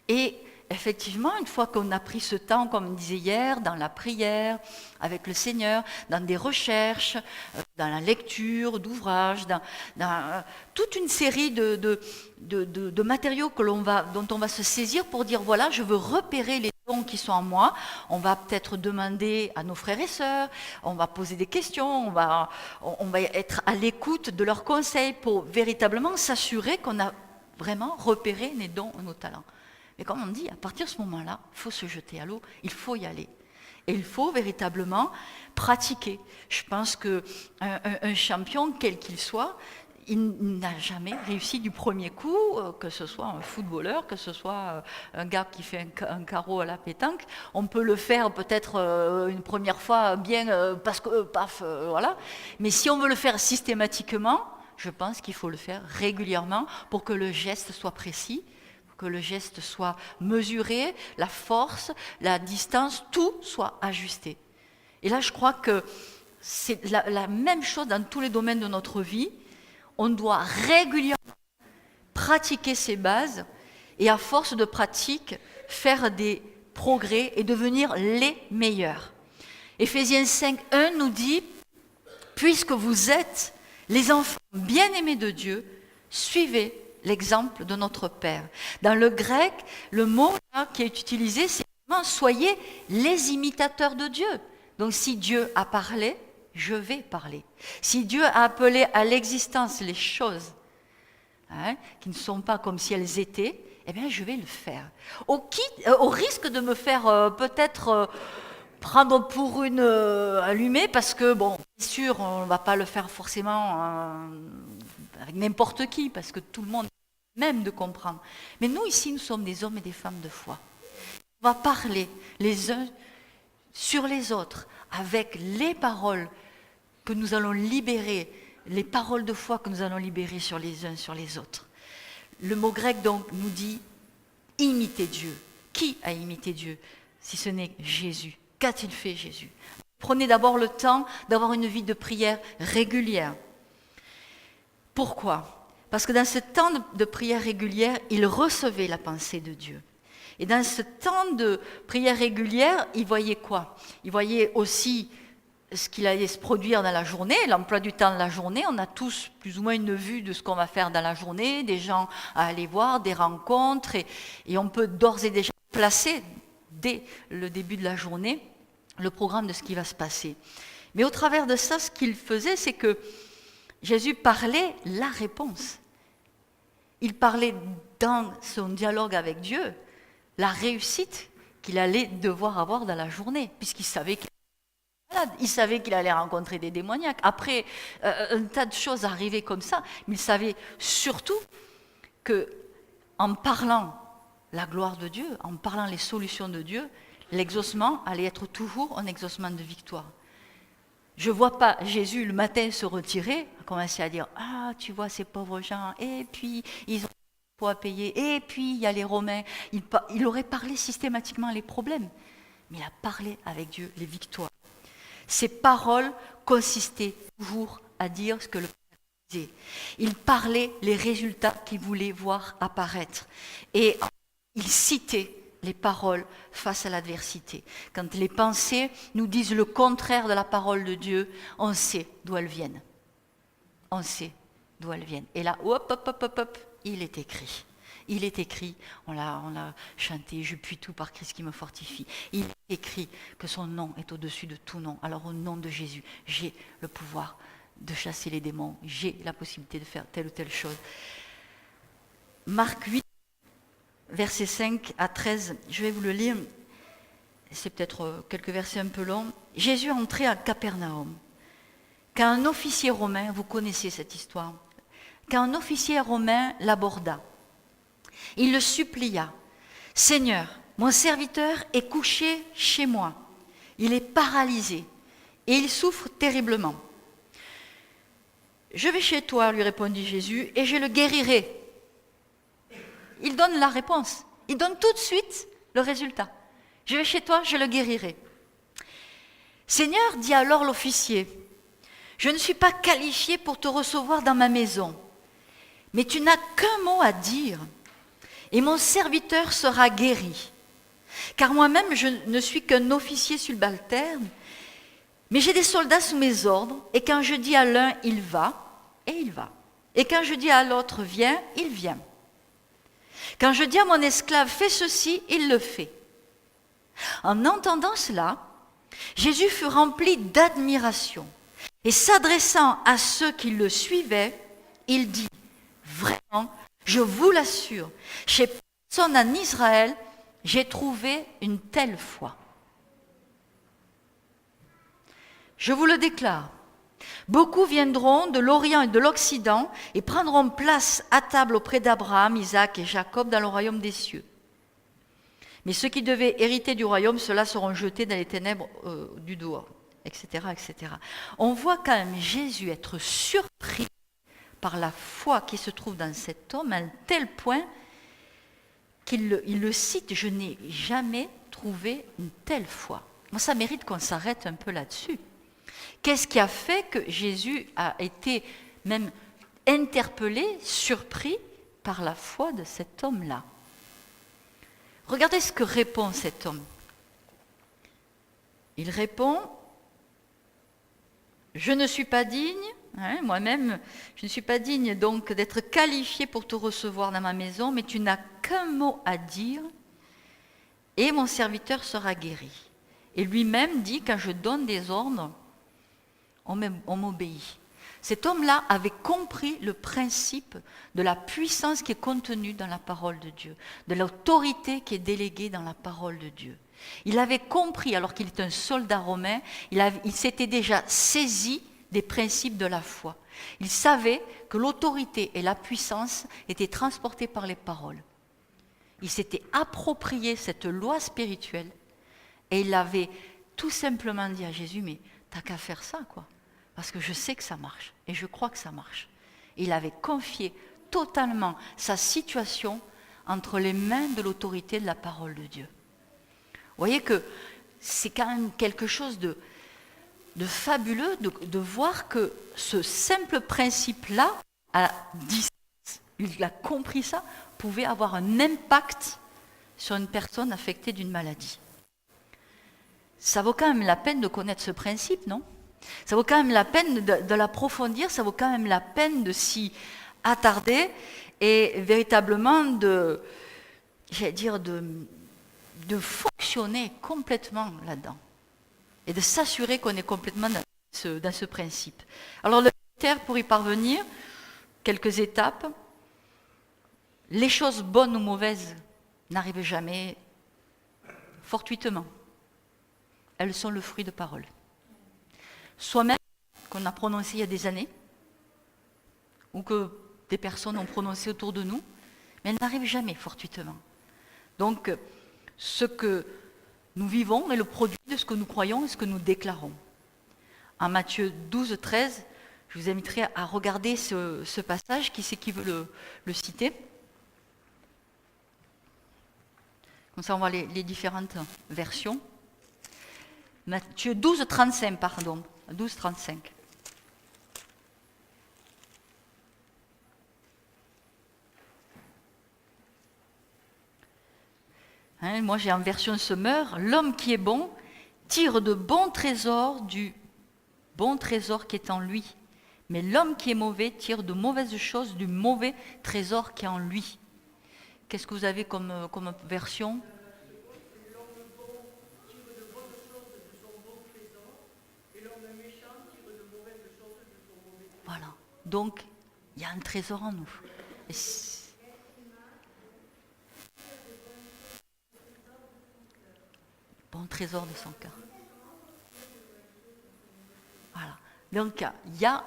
Et effectivement, une fois qu'on a pris ce temps, comme on disait hier, dans la prière, avec le Seigneur, dans des recherches, dans la lecture d'ouvrages, dans toute une série de matériaux dont on va se saisir pour dire, voilà, je veux repérer les dons qui sont en moi. On va peut-être demander à nos frères et sœurs, on va poser des questions, on va être à l'écoute de leurs conseils pour véritablement s'assurer qu'on a vraiment repéré les dons, nos talents. Mais comme on dit, à partir de ce moment-là, il faut se jeter à l'eau, il faut y aller. Et il faut véritablement pratiquer. Je pense qu'un champion, quel qu'il soit, il n'a jamais réussi du premier coup, que ce soit un footballeur, que ce soit un gars qui fait un carreau à la pétanque. On peut le faire peut-être une première fois bien, parce que, voilà. Mais si on veut le faire systématiquement, je pense qu'il faut le faire régulièrement pour que le geste soit précis, que le geste soit mesuré, la force, la distance, tout soit ajusté. Et là, je crois que c'est la même chose dans tous les domaines de notre vie. On doit régulièrement pratiquer ces bases et à force de pratique, faire des progrès et devenir les meilleurs. Éphésiens 5:1 nous dit « Puisque vous êtes les enfants bien-aimés de Dieu, suivez l'exemple de notre Père. » Dans le grec, le mot là, qui est utilisé, c'est vraiment « soyez les imitateurs de Dieu ». Donc si Dieu a parlé, je vais parler. Si Dieu a appelé à l'existence les choses qui ne sont pas comme si elles étaient, eh bien je vais le faire. Au risque de me faire peut-être prendre pour une allumée, parce que, bon, bien sûr, on ne va pas le faire forcément avec n'importe qui, parce que tout le monde même de comprendre. Mais nous, ici, nous sommes des hommes et des femmes de foi. On va parler les uns sur les autres avec les paroles que nous allons libérer, les paroles de foi que nous allons libérer sur les uns sur les autres. Le mot grec, donc, nous dit « imiter Dieu ». Qui a imité Dieu, si ce n'est Jésus? Qu'a-t-il fait, Jésus? Prenez d'abord le temps d'avoir une vie de prière régulière. Pourquoi? Parce que dans ce temps de prière régulière, il recevait la pensée de Dieu. Et dans ce temps de prière régulière, il voyait quoi? Il voyait aussi ce qu'il allait se produire dans la journée, l'emploi du temps de la journée. On a tous plus ou moins une vue de ce qu'on va faire dans la journée, des gens à aller voir, des rencontres, et on peut d'ores et déjà placer, dès le début de la journée, le programme de ce qui va se passer. Mais au travers de ça, ce qu'il faisait, c'est que Jésus parlait la réponse. Il parlait dans son dialogue avec Dieu la réussite qu'il allait devoir avoir dans la journée, puisqu'il savait qu'il était malade, il savait qu'il allait rencontrer des démoniaques. Après, un tas de choses arrivaient comme ça, mais il savait surtout qu'en parlant la gloire de Dieu, en parlant les solutions de Dieu, l'exaucement allait être toujours un exaucement de victoire. Je ne vois pas Jésus le matin se retirer, commencer à dire « Ah, tu vois ces pauvres gens, et puis ils ont pour à payer, et puis il y a les Romains. » Il aurait parlé systématiquement les problèmes, mais il a parlé avec Dieu les victoires. Ses paroles consistaient toujours à dire ce que le Père disait. Il parlait les résultats qu'il voulait voir apparaître. Et il citait les paroles face à l'adversité. Quand les pensées nous disent le contraire de la parole de Dieu, on sait d'où elles viennent. On sait d'où elles viennent. Et là, hop, hop, hop, hop, hop, il est écrit. Il est écrit, on l'a chanté, je puis tout par Christ qui me fortifie. Il est écrit que son nom est au-dessus de tout nom. Alors au nom de Jésus, j'ai le pouvoir de chasser les démons, j'ai la possibilité de faire telle ou telle chose. Marc 8, versets 5 à 13, je vais vous le lire, c'est peut-être quelques versets un peu longs. Jésus entrait à Capernaum. Quand un officier romain, vous connaissez cette histoire, quand un officier romain l'aborda, il le supplia. « Seigneur, mon serviteur est couché chez moi. Il est paralysé et il souffre terriblement. » « Je vais chez toi, lui répondit Jésus, et je le guérirai. » Il donne la réponse. Il donne tout de suite le résultat. « Je vais chez toi, je le guérirai. » « Seigneur, dit alors l'officier, je ne suis pas qualifié pour te recevoir dans ma maison, mais tu n'as qu'un mot à dire. Et mon serviteur sera guéri. Car moi-même, je ne suis qu'un officier subalterne, mais j'ai des soldats sous mes ordres, et quand je dis à l'un, il va, et il va. Et quand je dis à l'autre, viens, il vient. Quand je dis à mon esclave, fais ceci, il le fait. En entendant cela, Jésus fut rempli d'admiration, et s'adressant à ceux qui le suivaient, il dit, vraiment, je vous l'assure, chez personne en Israël, j'ai trouvé une telle foi. Je vous le déclare, beaucoup viendront de l'Orient et de l'Occident et prendront place à table auprès d'Abraham, Isaac et Jacob dans le royaume des cieux. Mais ceux qui devaient hériter du royaume, ceux-là seront jetés dans les ténèbres du dehors, etc., etc. On voit quand même Jésus être surpris par la foi qui se trouve dans cet homme, à un tel point qu'il le cite, je n'ai jamais trouvé une telle foi. Moi, ça mérite qu'on s'arrête un peu là-dessus. Qu'est-ce qui a fait que Jésus a été même interpellé, surpris par la foi de cet homme-là? Regardez ce que répond cet homme. Il répond, je ne suis pas digne, moi-même, je ne suis pas digne donc d'être qualifié pour te recevoir dans ma maison, mais tu n'as qu'un mot à dire et mon serviteur sera guéri. Et lui-même dit, quand je donne des ordres, on m'obéit. Cet homme-là avait compris le principe de la puissance qui est contenue dans la parole de Dieu, de l'autorité qui est déléguée dans la parole de Dieu. Il avait compris, alors qu'il était un soldat romain, il s'était déjà saisi des principes de la foi. Il savait que l'autorité et la puissance étaient transportées par les paroles. Il s'était approprié cette loi spirituelle et il avait tout simplement dit à Jésus, mais t'as qu'à faire ça, quoi. Parce que je sais que ça marche et je crois que ça marche. Il avait confié totalement sa situation entre les mains de l'autorité de la parole de Dieu. Vous voyez que c'est quand même quelque chose de fabuleux de voir que ce simple principe-là, à distance, il a compris ça, pouvait avoir un impact sur une personne affectée d'une maladie. Ça vaut quand même la peine de connaître ce principe, non ? Ça vaut quand même la peine de l'approfondir, ça vaut quand même la peine de s'y attarder et véritablement de fonctionner complètement là-dedans et de s'assurer qu'on est complètement dans ce principe. Alors le critère pour y parvenir, quelques étapes. Les choses bonnes ou mauvaises n'arrivent jamais fortuitement. Elles sont le fruit de paroles. Soi-même, qu'on a prononcé il y a des années, ou que des personnes ont prononcé autour de nous, mais elles n'arrivent jamais fortuitement. Donc, ce que nous vivons est le produit de ce que nous croyons et ce que nous déclarons. En Matthieu 12, 13, je vous inviterai à regarder ce passage, qui c'est qui veut le citer. Comme ça, on voit les différentes versions. Matthieu 12, 35, pardon. 12, 35. Moi j'ai en version Semeur, l'homme qui est bon tire de bons trésors du bon trésor qui est en lui. Mais l'homme qui est mauvais tire de mauvaises choses du mauvais trésor qui est en lui. Qu'est-ce que vous avez comme version? Voilà. Donc, il y a un trésor en nous. Bon trésor de son cœur. Voilà. Donc, il y a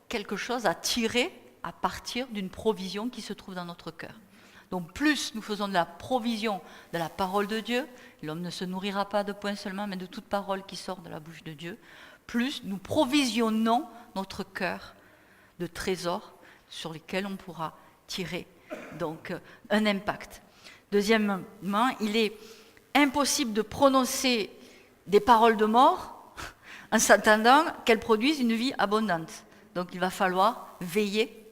quelque chose à tirer à partir d'une provision qui se trouve dans notre cœur. Donc, plus nous faisons de la provision de la parole de Dieu, l'homme ne se nourrira pas de pain seulement, mais de toute parole qui sort de la bouche de Dieu, plus nous provisionnons notre cœur de trésors sur lesquels on pourra tirer donc un impact. Deuxièmement, il est impossible de prononcer des paroles de mort en s'attendant qu'elles produisent une vie abondante. Donc il va falloir veiller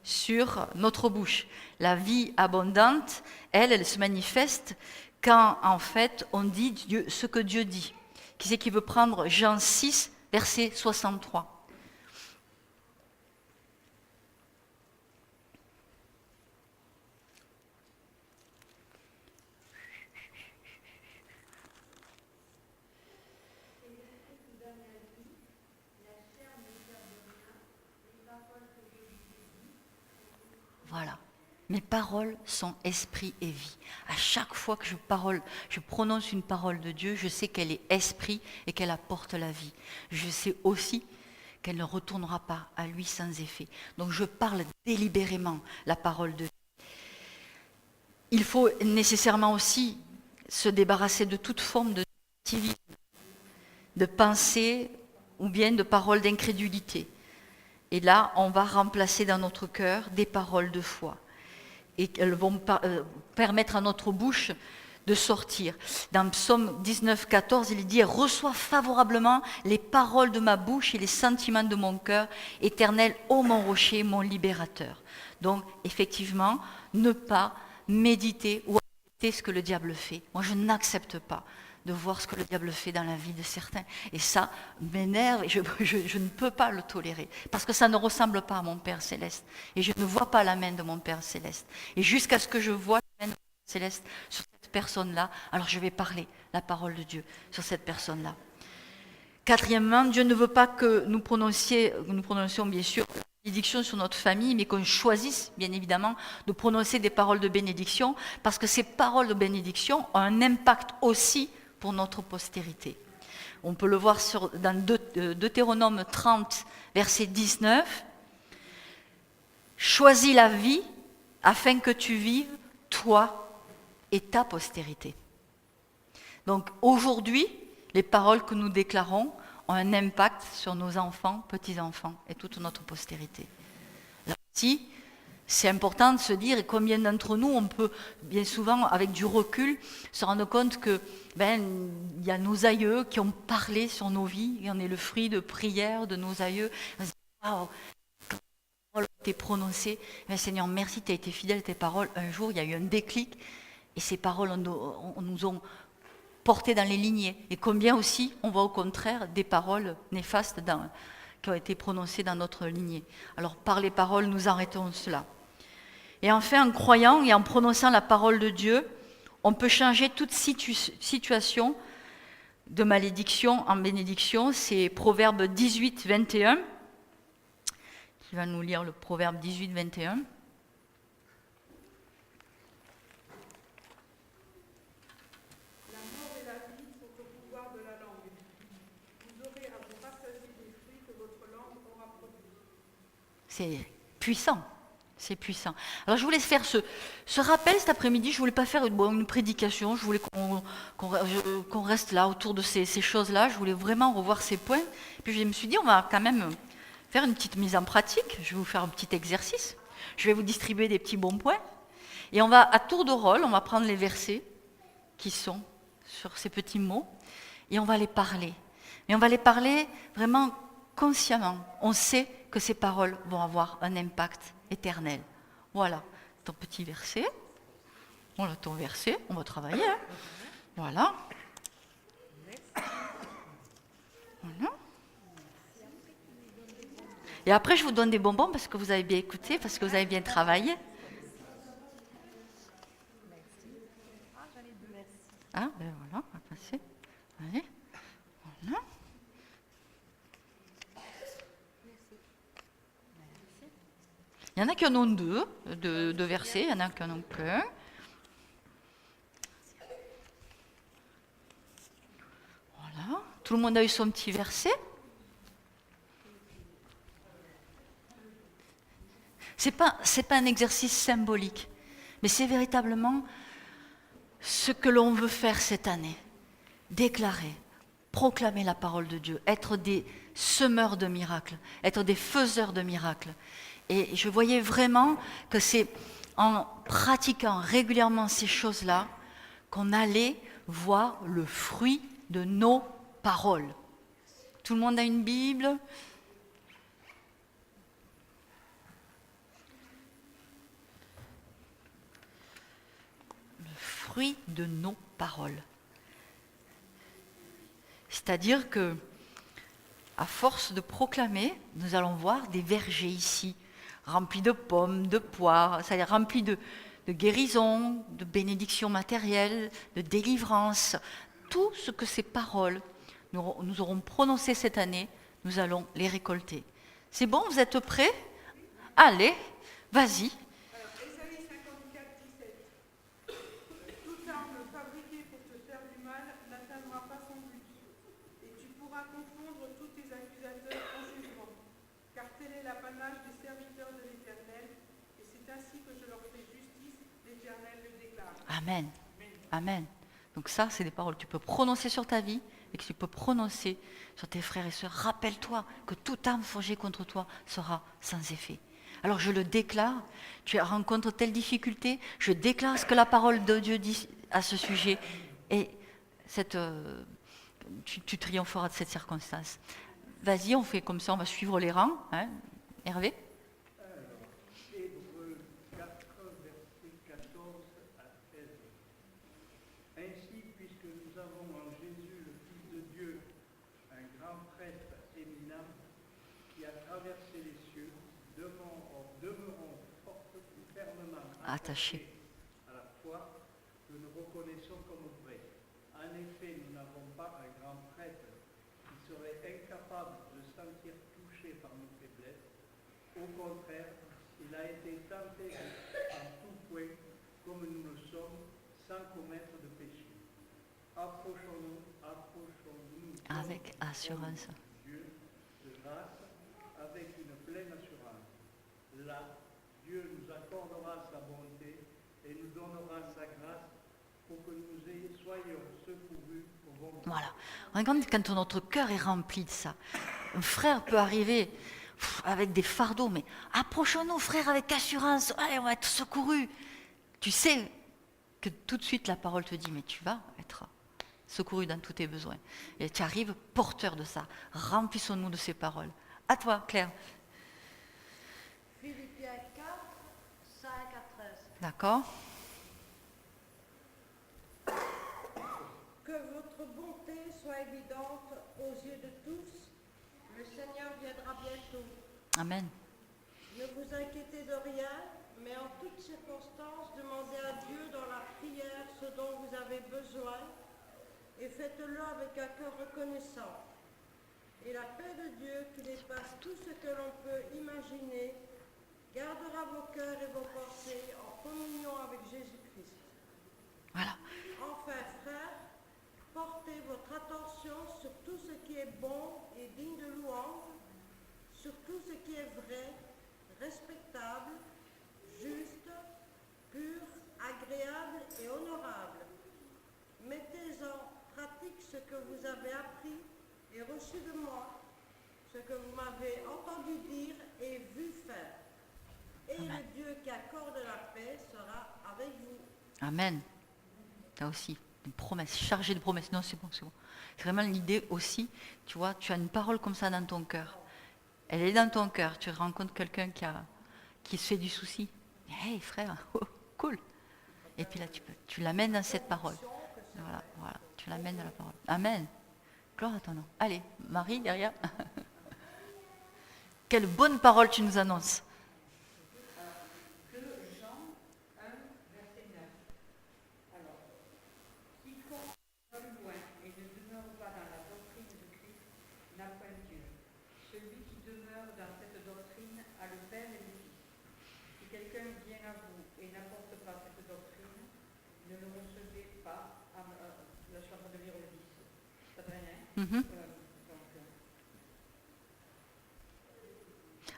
sur notre bouche. La vie abondante, elle se manifeste quand en fait on dit Dieu, ce que Dieu dit. Qui c'est qui veut prendre Jean 6, verset 63? Voilà. Mes paroles sont esprit et vie. À chaque fois que je prononce une parole de Dieu, je sais qu'elle est esprit et qu'elle apporte la vie. Je sais aussi qu'elle ne retournera pas à lui sans effet. Donc je parle délibérément la parole de Dieu. Il faut nécessairement aussi se débarrasser de toute forme de négativisme, de pensée ou bien de paroles d'incrédulité. Et là, on va remplacer dans notre cœur des paroles de foi. Et elles vont permettre à notre bouche de sortir. Dans Psaume 19, 14, il dit « Reçois favorablement les paroles de ma bouche et les sentiments de mon cœur, éternel, ô mon rocher, mon libérateur. » Donc, effectivement, ne pas méditer ou accepter ce que le diable fait. Moi, je n'accepte pas de voir ce que le diable fait dans la vie de certains. Et ça m'énerve et je ne peux pas le tolérer. Parce que ça ne ressemble pas à mon Père Céleste. Et je ne vois pas la main de mon Père Céleste. Et jusqu'à ce que je vois la main de mon Père Céleste sur cette personne-là, alors je vais parler la parole de Dieu sur cette personne-là. Quatrièmement, Dieu ne veut pas que nous prononcions bien sûr la bénédiction sur notre famille, mais qu'on choisisse bien évidemment de prononcer des paroles de bénédiction, parce que ces paroles de bénédiction ont un impact aussi pour notre postérité. On peut le voir dans Deutéronome 30, verset 19. « Choisis la vie afin que tu vives, toi et ta postérité. » Donc aujourd'hui, les paroles que nous déclarons ont un impact sur nos enfants, petits-enfants et toute notre postérité. Là aussi, c'est important de se dire, et combien d'entre nous, on peut bien souvent, avec du recul, se rendre compte que il y a nos aïeux qui ont parlé sur nos vies, et on est le fruit de prières de nos aïeux. On se dit, waouh, quand les paroles ont été prononcées, Seigneur, merci, tu as été fidèle à tes paroles. Un jour, il y a eu un déclic, et ces paroles nous ont portés dans les lignées. Et combien aussi, on voit au contraire des paroles néfastes qui ont été prononcées dans notre lignée. Alors, par les paroles, nous arrêtons cela. Et enfin, en croyant et en prononçant la parole de Dieu, on peut changer toute situation de malédiction en bénédiction. C'est Proverbe 18, 21. Qui va nous lire le Proverbe 18, 21. C'est puissant. C'est puissant. Alors je voulais faire ce rappel cet après-midi. Je ne voulais pas faire une prédication. Je voulais qu'on reste là autour de ces choses-là. Je voulais vraiment revoir ces points. Puis je me suis dit, on va quand même faire une petite mise en pratique. Je vais vous faire un petit exercice. Je vais vous distribuer des petits bons points. Et on va, à tour de rôle, on va prendre les versets qui sont sur ces petits mots. Et on va les parler. Mais on va les parler vraiment consciemment. On sait que ces paroles vont avoir un impact éternel. Voilà ton petit verset. On a ton verset, on va travailler. Hein. Voilà. Voilà. Et après, je vous donne des bonbons parce que vous avez bien écouté, parce que vous avez bien travaillé. Ah, ben voilà, on va passer. Allez. Voilà. Il y en a qui en ont deux, deux versets, il y en a qui en ont qu'un. Voilà. Tout le monde a eu son petit verset. C'est pas un exercice symbolique, mais c'est véritablement ce que l'on veut faire cette année. Déclarer, proclamer la parole de Dieu, être des semeurs de miracles, être des faiseurs de miracles. Et je voyais vraiment que c'est en pratiquant régulièrement ces choses-là qu'on allait voir le fruit de nos paroles. Tout le monde a une Bible ? Le fruit de nos paroles. C'est-à-dire que, à force de proclamer, nous allons voir des vergers ici, remplis de pommes, de poires, c'est-à-dire remplis de guérison, de bénédiction matérielle, de délivrance. Tout ce que ces paroles nous aurons prononcées cette année, nous allons les récolter. C'est bon, vous êtes prêts ? Allez, vas-y. Ésaïe 54, 17. Toute arme fabriquée pour te faire du mal n'atteindra pas son but, et tu pourras confondre tous tes accusateurs en jugement, car tel est l'apanage des serviteurs de l'Éternel, et c'est ainsi que je leur fais justice, l'Éternel le déclare. Amen. Amen. Donc ça, c'est des paroles que tu peux prononcer sur ta vie et que tu peux prononcer sur tes frères et sœurs. Rappelle-toi que toute arme forgée contre toi sera sans effet. Alors je le déclare, tu rencontres telle difficulté, je déclare ce que la parole de Dieu dit à ce sujet et tu triompheras de cette circonstance. Vas-y, on fait comme ça, on va suivre les rangs. Hein. Hervé ? Hébreux 4, verset 14 à 16. Ainsi, puisque nous avons en Jésus, le Fils de Dieu, un grand prêtre éminent qui a traversé les cieux, demeurons fermement attachés à la foi que nous reconnaissons comme vraie. En effet, nous n'avons pas un grand prêtre qui serait incapable de se sentir touché par nos faiblesses. Au contraire, il a été tenté en tout point, comme nous le sommes, sans commettre de péché. Approchons-nous Avec assurance. Dieu de grâce, avec une pleine assurance. Là, Dieu nous accordera sa bonté et nous donnera sa grâce pour que nous soyons secourus au bon moment. Voilà. Regarde quand notre cœur est rempli de ça. Un frère peut arriver avec des fardeaux, mais approchons-nous, frère, avec assurance. Allez, on va être secourus. Tu sais que tout de suite la parole te dit, mais tu vas être secouru dans tous tes besoins. Et tu arrives porteur de ça. Remplissons-nous de ces paroles. À toi, Claire. Philippiens 4, 5 à 13. D'accord ? Que votre bonté soit évidente aux yeux de tous. Le Seigneur viendra bientôt. Amen. Ne vous inquiétez de rien, mais en toutes circonstances, demandez à Dieu dans la prière ce dont vous avez besoin et faites-le avec un cœur reconnaissant. Et la paix de Dieu, qui dépasse tout ce que l'on peut imaginer, gardera vos cœurs et vos pensées en communion avec Jésus-Christ. Voilà. Enfin, frères, portez votre attention sur tout ce qui est bon et digne de louange, sur tout ce qui est vrai, respectable, juste, pur, agréable et honorable. Mettez en pratique ce que vous avez appris et reçu de moi, ce que vous m'avez entendu dire et vu faire. Et Amen. le Dieu qui accorde la paix sera avec vous. Amen. Là aussi, une promesse, chargée de promesses. Non, c'est bon, c'est bon. C'est vraiment l'idée aussi, tu vois, tu as une parole comme ça dans ton cœur. Elle est dans ton cœur. Tu rencontres quelqu'un qui se fait du souci. Hey frère, oh, cool. Et puis là, tu l'amènes dans cette parole. Voilà, voilà, tu l'amènes dans la parole. Amen. Gloire à ton nom. Allez, Marie, derrière. Quelle bonne parole tu nous annonces. Que Jean 1, verset 9. Alors, quiconque va plus loin et ne demeure pas dans la doctrine de Christ n'a point Dieu. Celui qui demeure dans cette doctrine a le Père et le Fils. Si quelqu'un vient à vous et n'apporte pas cette doctrine, ne le recevez pas. Là, je suis en train de lire le 10. Ça te rien, hein? Mhm.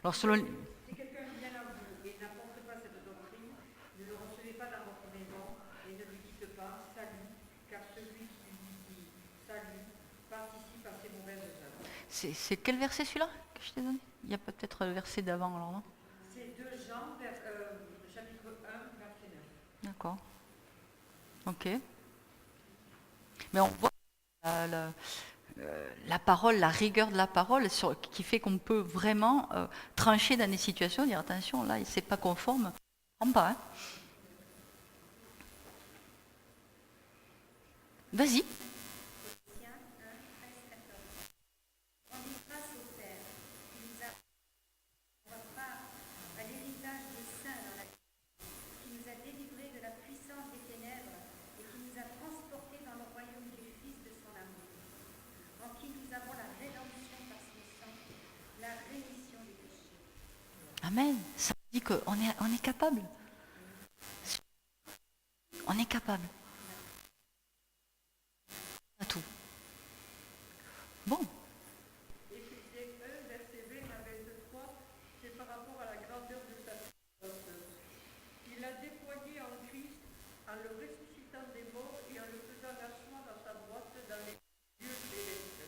Alors, selon... Si quelqu'un vient à vous et n'apporte pas cette doctrine, ne le recevez pas dans votre maison et ne lui dites pas salut, car celui qui lui dit salut participe à ses mauvaises œuvres. C'est quel verset celui-là que je t'ai donné? Il y a peut-être le verset d'avant, alors non? C'est 2 Jean, chapitre 1, verset 9. D'accord. Ok. Mais on voit la parole, la rigueur de la parole qui fait qu'on peut vraiment trancher dans des situations, dire attention, là, c'est pas conforme, prends pas. Hein. Vas-y. Colossiens 1, 13, 14. Rendez grâce au Père qui nous a pour part à l'héritage des saints dans la qui nous a délivrés de la puissance des ténèbres et qui nous a transportés dans le royaume du Fils de son amour, en qui nous avons la rédemption par son sang, la rémission des péchés. Amen. Ça dit qu'on est capable. On est capable. À tout. Bon. Éphésiens 1, verset 20 à 23, c'est par rapport à la grandeur de sa puissance. Il a déployé en Christ en le ressuscitant des morts et en le faisant asseoir à sa droite dans les lieux célestes,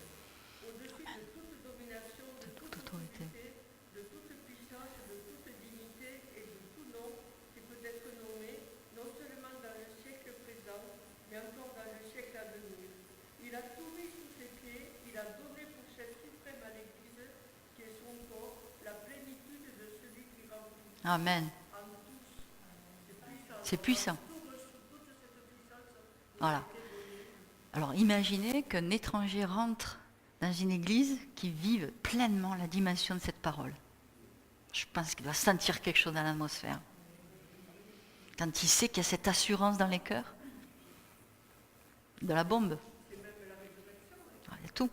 au-dessus de toute domination, de toute autorité. autorité, de toute puissance, de toute dignité et de tout nom qui peut être nommé, non seulement dans le siècle présent, mais encore dans le siècle à venir. Il a tout mis sous ses pieds, il a donné pour chef suprême à l'Église, qui est son corps, la plénitude de celui qui remplit Amen. en tous. C'est puissant. Toute cette puissance Voilà. Alors imaginez qu'un étranger rentre dans une église qui vive pleinement la dimension de cette parole. Je pense qu'il doit sentir quelque chose dans l'atmosphère. Quand il sait qu'il y a cette assurance dans les cœurs, de la bombe. Il y a tout.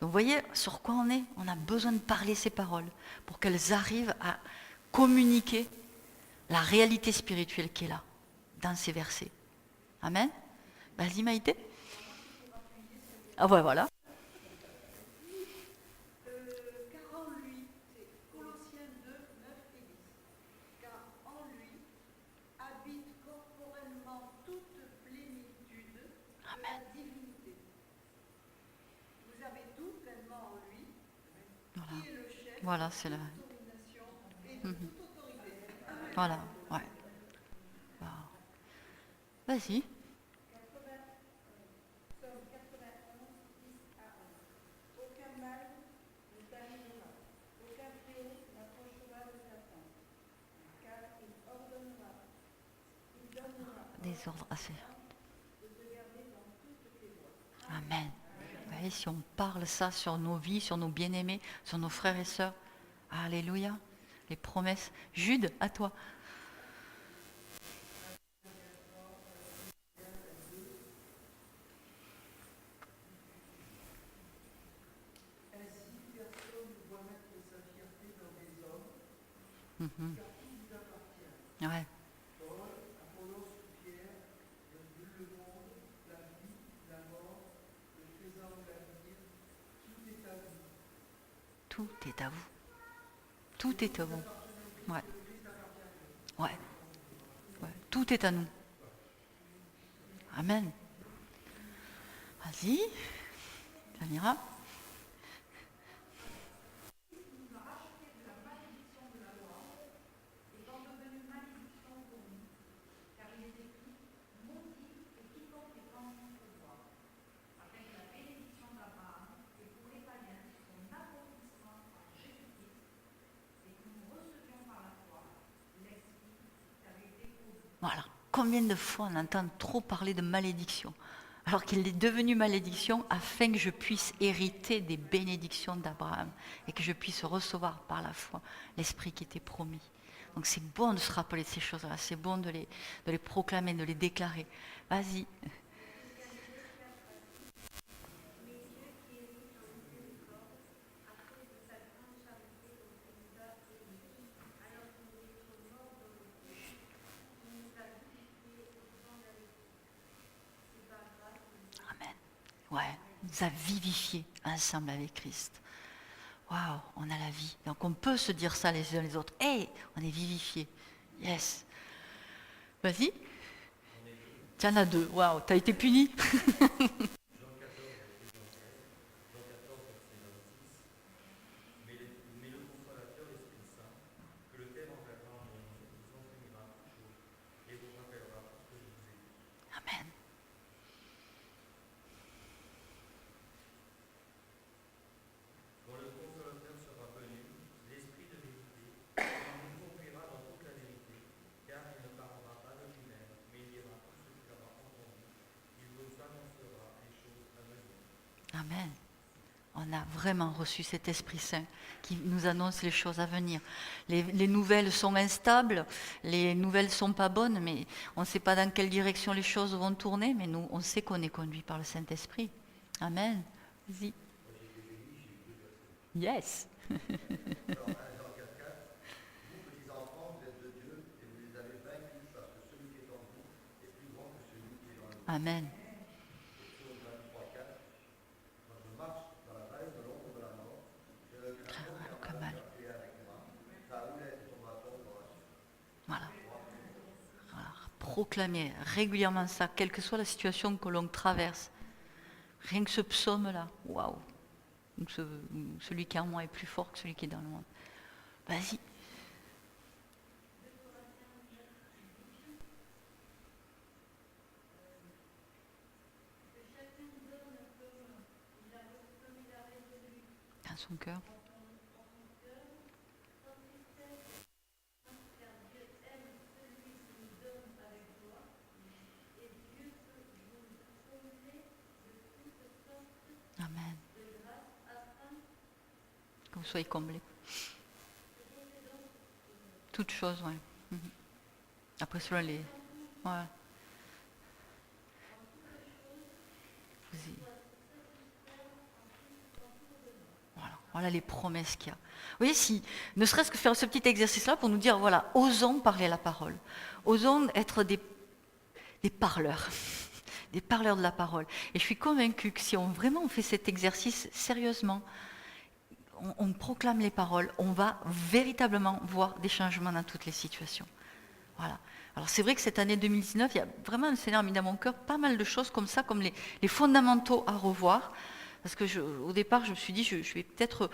Donc vous voyez sur quoi on est? On a besoin de parler ces paroles pour qu'elles arrivent à communiquer la réalité spirituelle qui est là, dans ces versets. Amen. Vas-y Maïté. Ah ouais, voilà. Car en lui, c'est Colossiens 2, 9 et 10. Car en lui habite corporellement toute plénitude de la divinité. Vous avez tout pleinement en lui, Voilà, qui est le chef voilà c'est la... de toute domination et de toute autorité. Voilà, ouais. Wow. Vas-y. Psaume 91, 10 à 11. Aucun mal ne t'arrivera, aucun fléau n'approchera de ta tente, car il donnera Des ordres assez. de te garder dans toutes tes voies. Amen. Vous voyez, si on parle ça sur nos vies, sur nos bien-aimés, sur nos frères et sœurs, alléluia, les promesses. Jude, à toi. Ainsi, personne ne doit mettre sa fierté dans des hommes, Mhm. car tout vous appartient. Ouais. Paul, Apollos ou Pierre, le monde, la vie, la mort, le présent ou l'avenir, tout est à vous. Tout est à vous. Tout est à vous. Ouais. Ouais. Ouais. Tout est à nous. Amen. Vas-y. Samira. Voilà, Combien de fois on entend trop parler de malédiction, alors qu'il est devenu malédiction afin que je puisse hériter des bénédictions d'Abraham et que je puisse recevoir par la foi l'esprit qui était promis. Donc c'est bon de se rappeler de ces choses-là, c'est bon de les proclamer, de les déclarer. Vas-y. Amen. Ouais, il nous a vivifiés ensemble avec Christ. Waouh, on a la vie. Donc on peut se dire ça les uns les autres. Hey, on est vivifiés. Yes. Vas-y. Tu en as deux. Waouh, t'as été puni. Amen. Amen. On a vraiment reçu cet Esprit Saint qui nous annonce les choses à venir. Les nouvelles sont instables, les nouvelles ne sont pas bonnes, mais on ne sait pas dans quelle direction les choses vont tourner, mais nous, on sait qu'on est conduit par le Saint-Esprit. Amen. Vas-y. Yes. Amen. Voilà. Voilà. Proclamer régulièrement ça, quelle que soit la situation que l'on traverse. Rien que ce psaume-là, waouh. Celui qui est en moi est plus fort que celui qui est dans le monde. Vas-y. Dans son cœur. Amen. Que vous soyez comblés. Toutes choses, oui. Après cela, les... Ouais. Voilà les promesses qu'il y a. Vous voyez, si, ne serait-ce que faire ce petit exercice-là pour nous dire, voilà, osons parler la parole. Osons être des parleurs, des parleurs de la parole. Et je suis convaincue que si on fait cet exercice sérieusement, on proclame les paroles, on va véritablement voir des changements dans toutes les situations. Voilà. Alors c'est vrai que cette année 2019, il y a vraiment, le Seigneur a mis dans mon cœur pas mal de choses comme ça, comme les fondamentaux à revoir. Parce que au départ, je me suis dit, je vais peut-être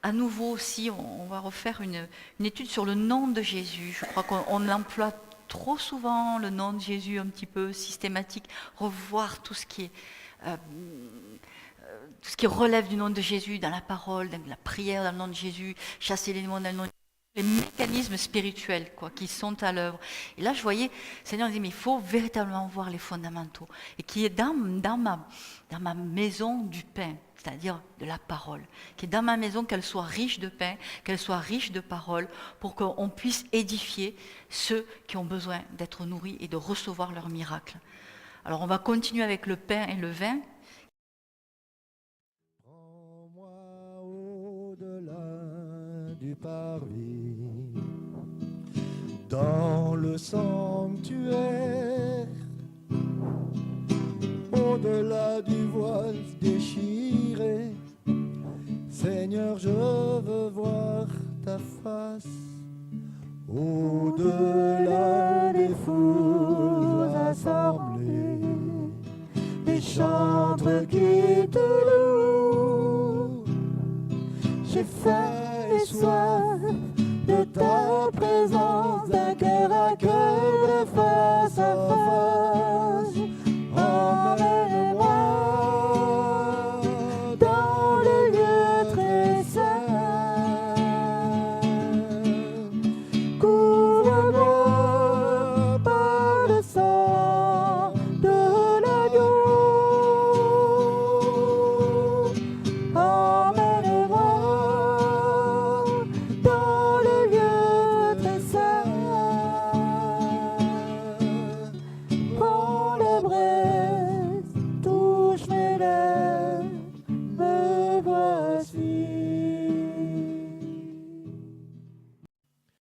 à nouveau aussi, on va refaire une étude sur le nom de Jésus. Je crois qu'on emploie trop souvent le nom de Jésus un petit peu systématique. Revoir tout ce qui relève du nom de Jésus dans la parole, dans la prière dans le nom de Jésus, chasser les démons dans le nom de Jésus. Les mécanismes spirituels qui sont à l'œuvre. Et là, je voyais, le Seigneur dit, mais il faut véritablement voir les fondamentaux. Et qui est dans ma maison du pain, c'est-à-dire de la parole. Qui est dans ma maison, qu'elle soit riche de pain, qu'elle soit riche de parole, pour qu'on puisse édifier ceux qui ont besoin d'être nourris et de recevoir leur miracle. Alors, on va continuer avec le pain et le vin. Prends-moi au-delà du parvis, dans le sanctuaire, au-delà du voile déchiré. Seigneur, je veux voir ta face, au-delà des foules assemblées, des chantres qui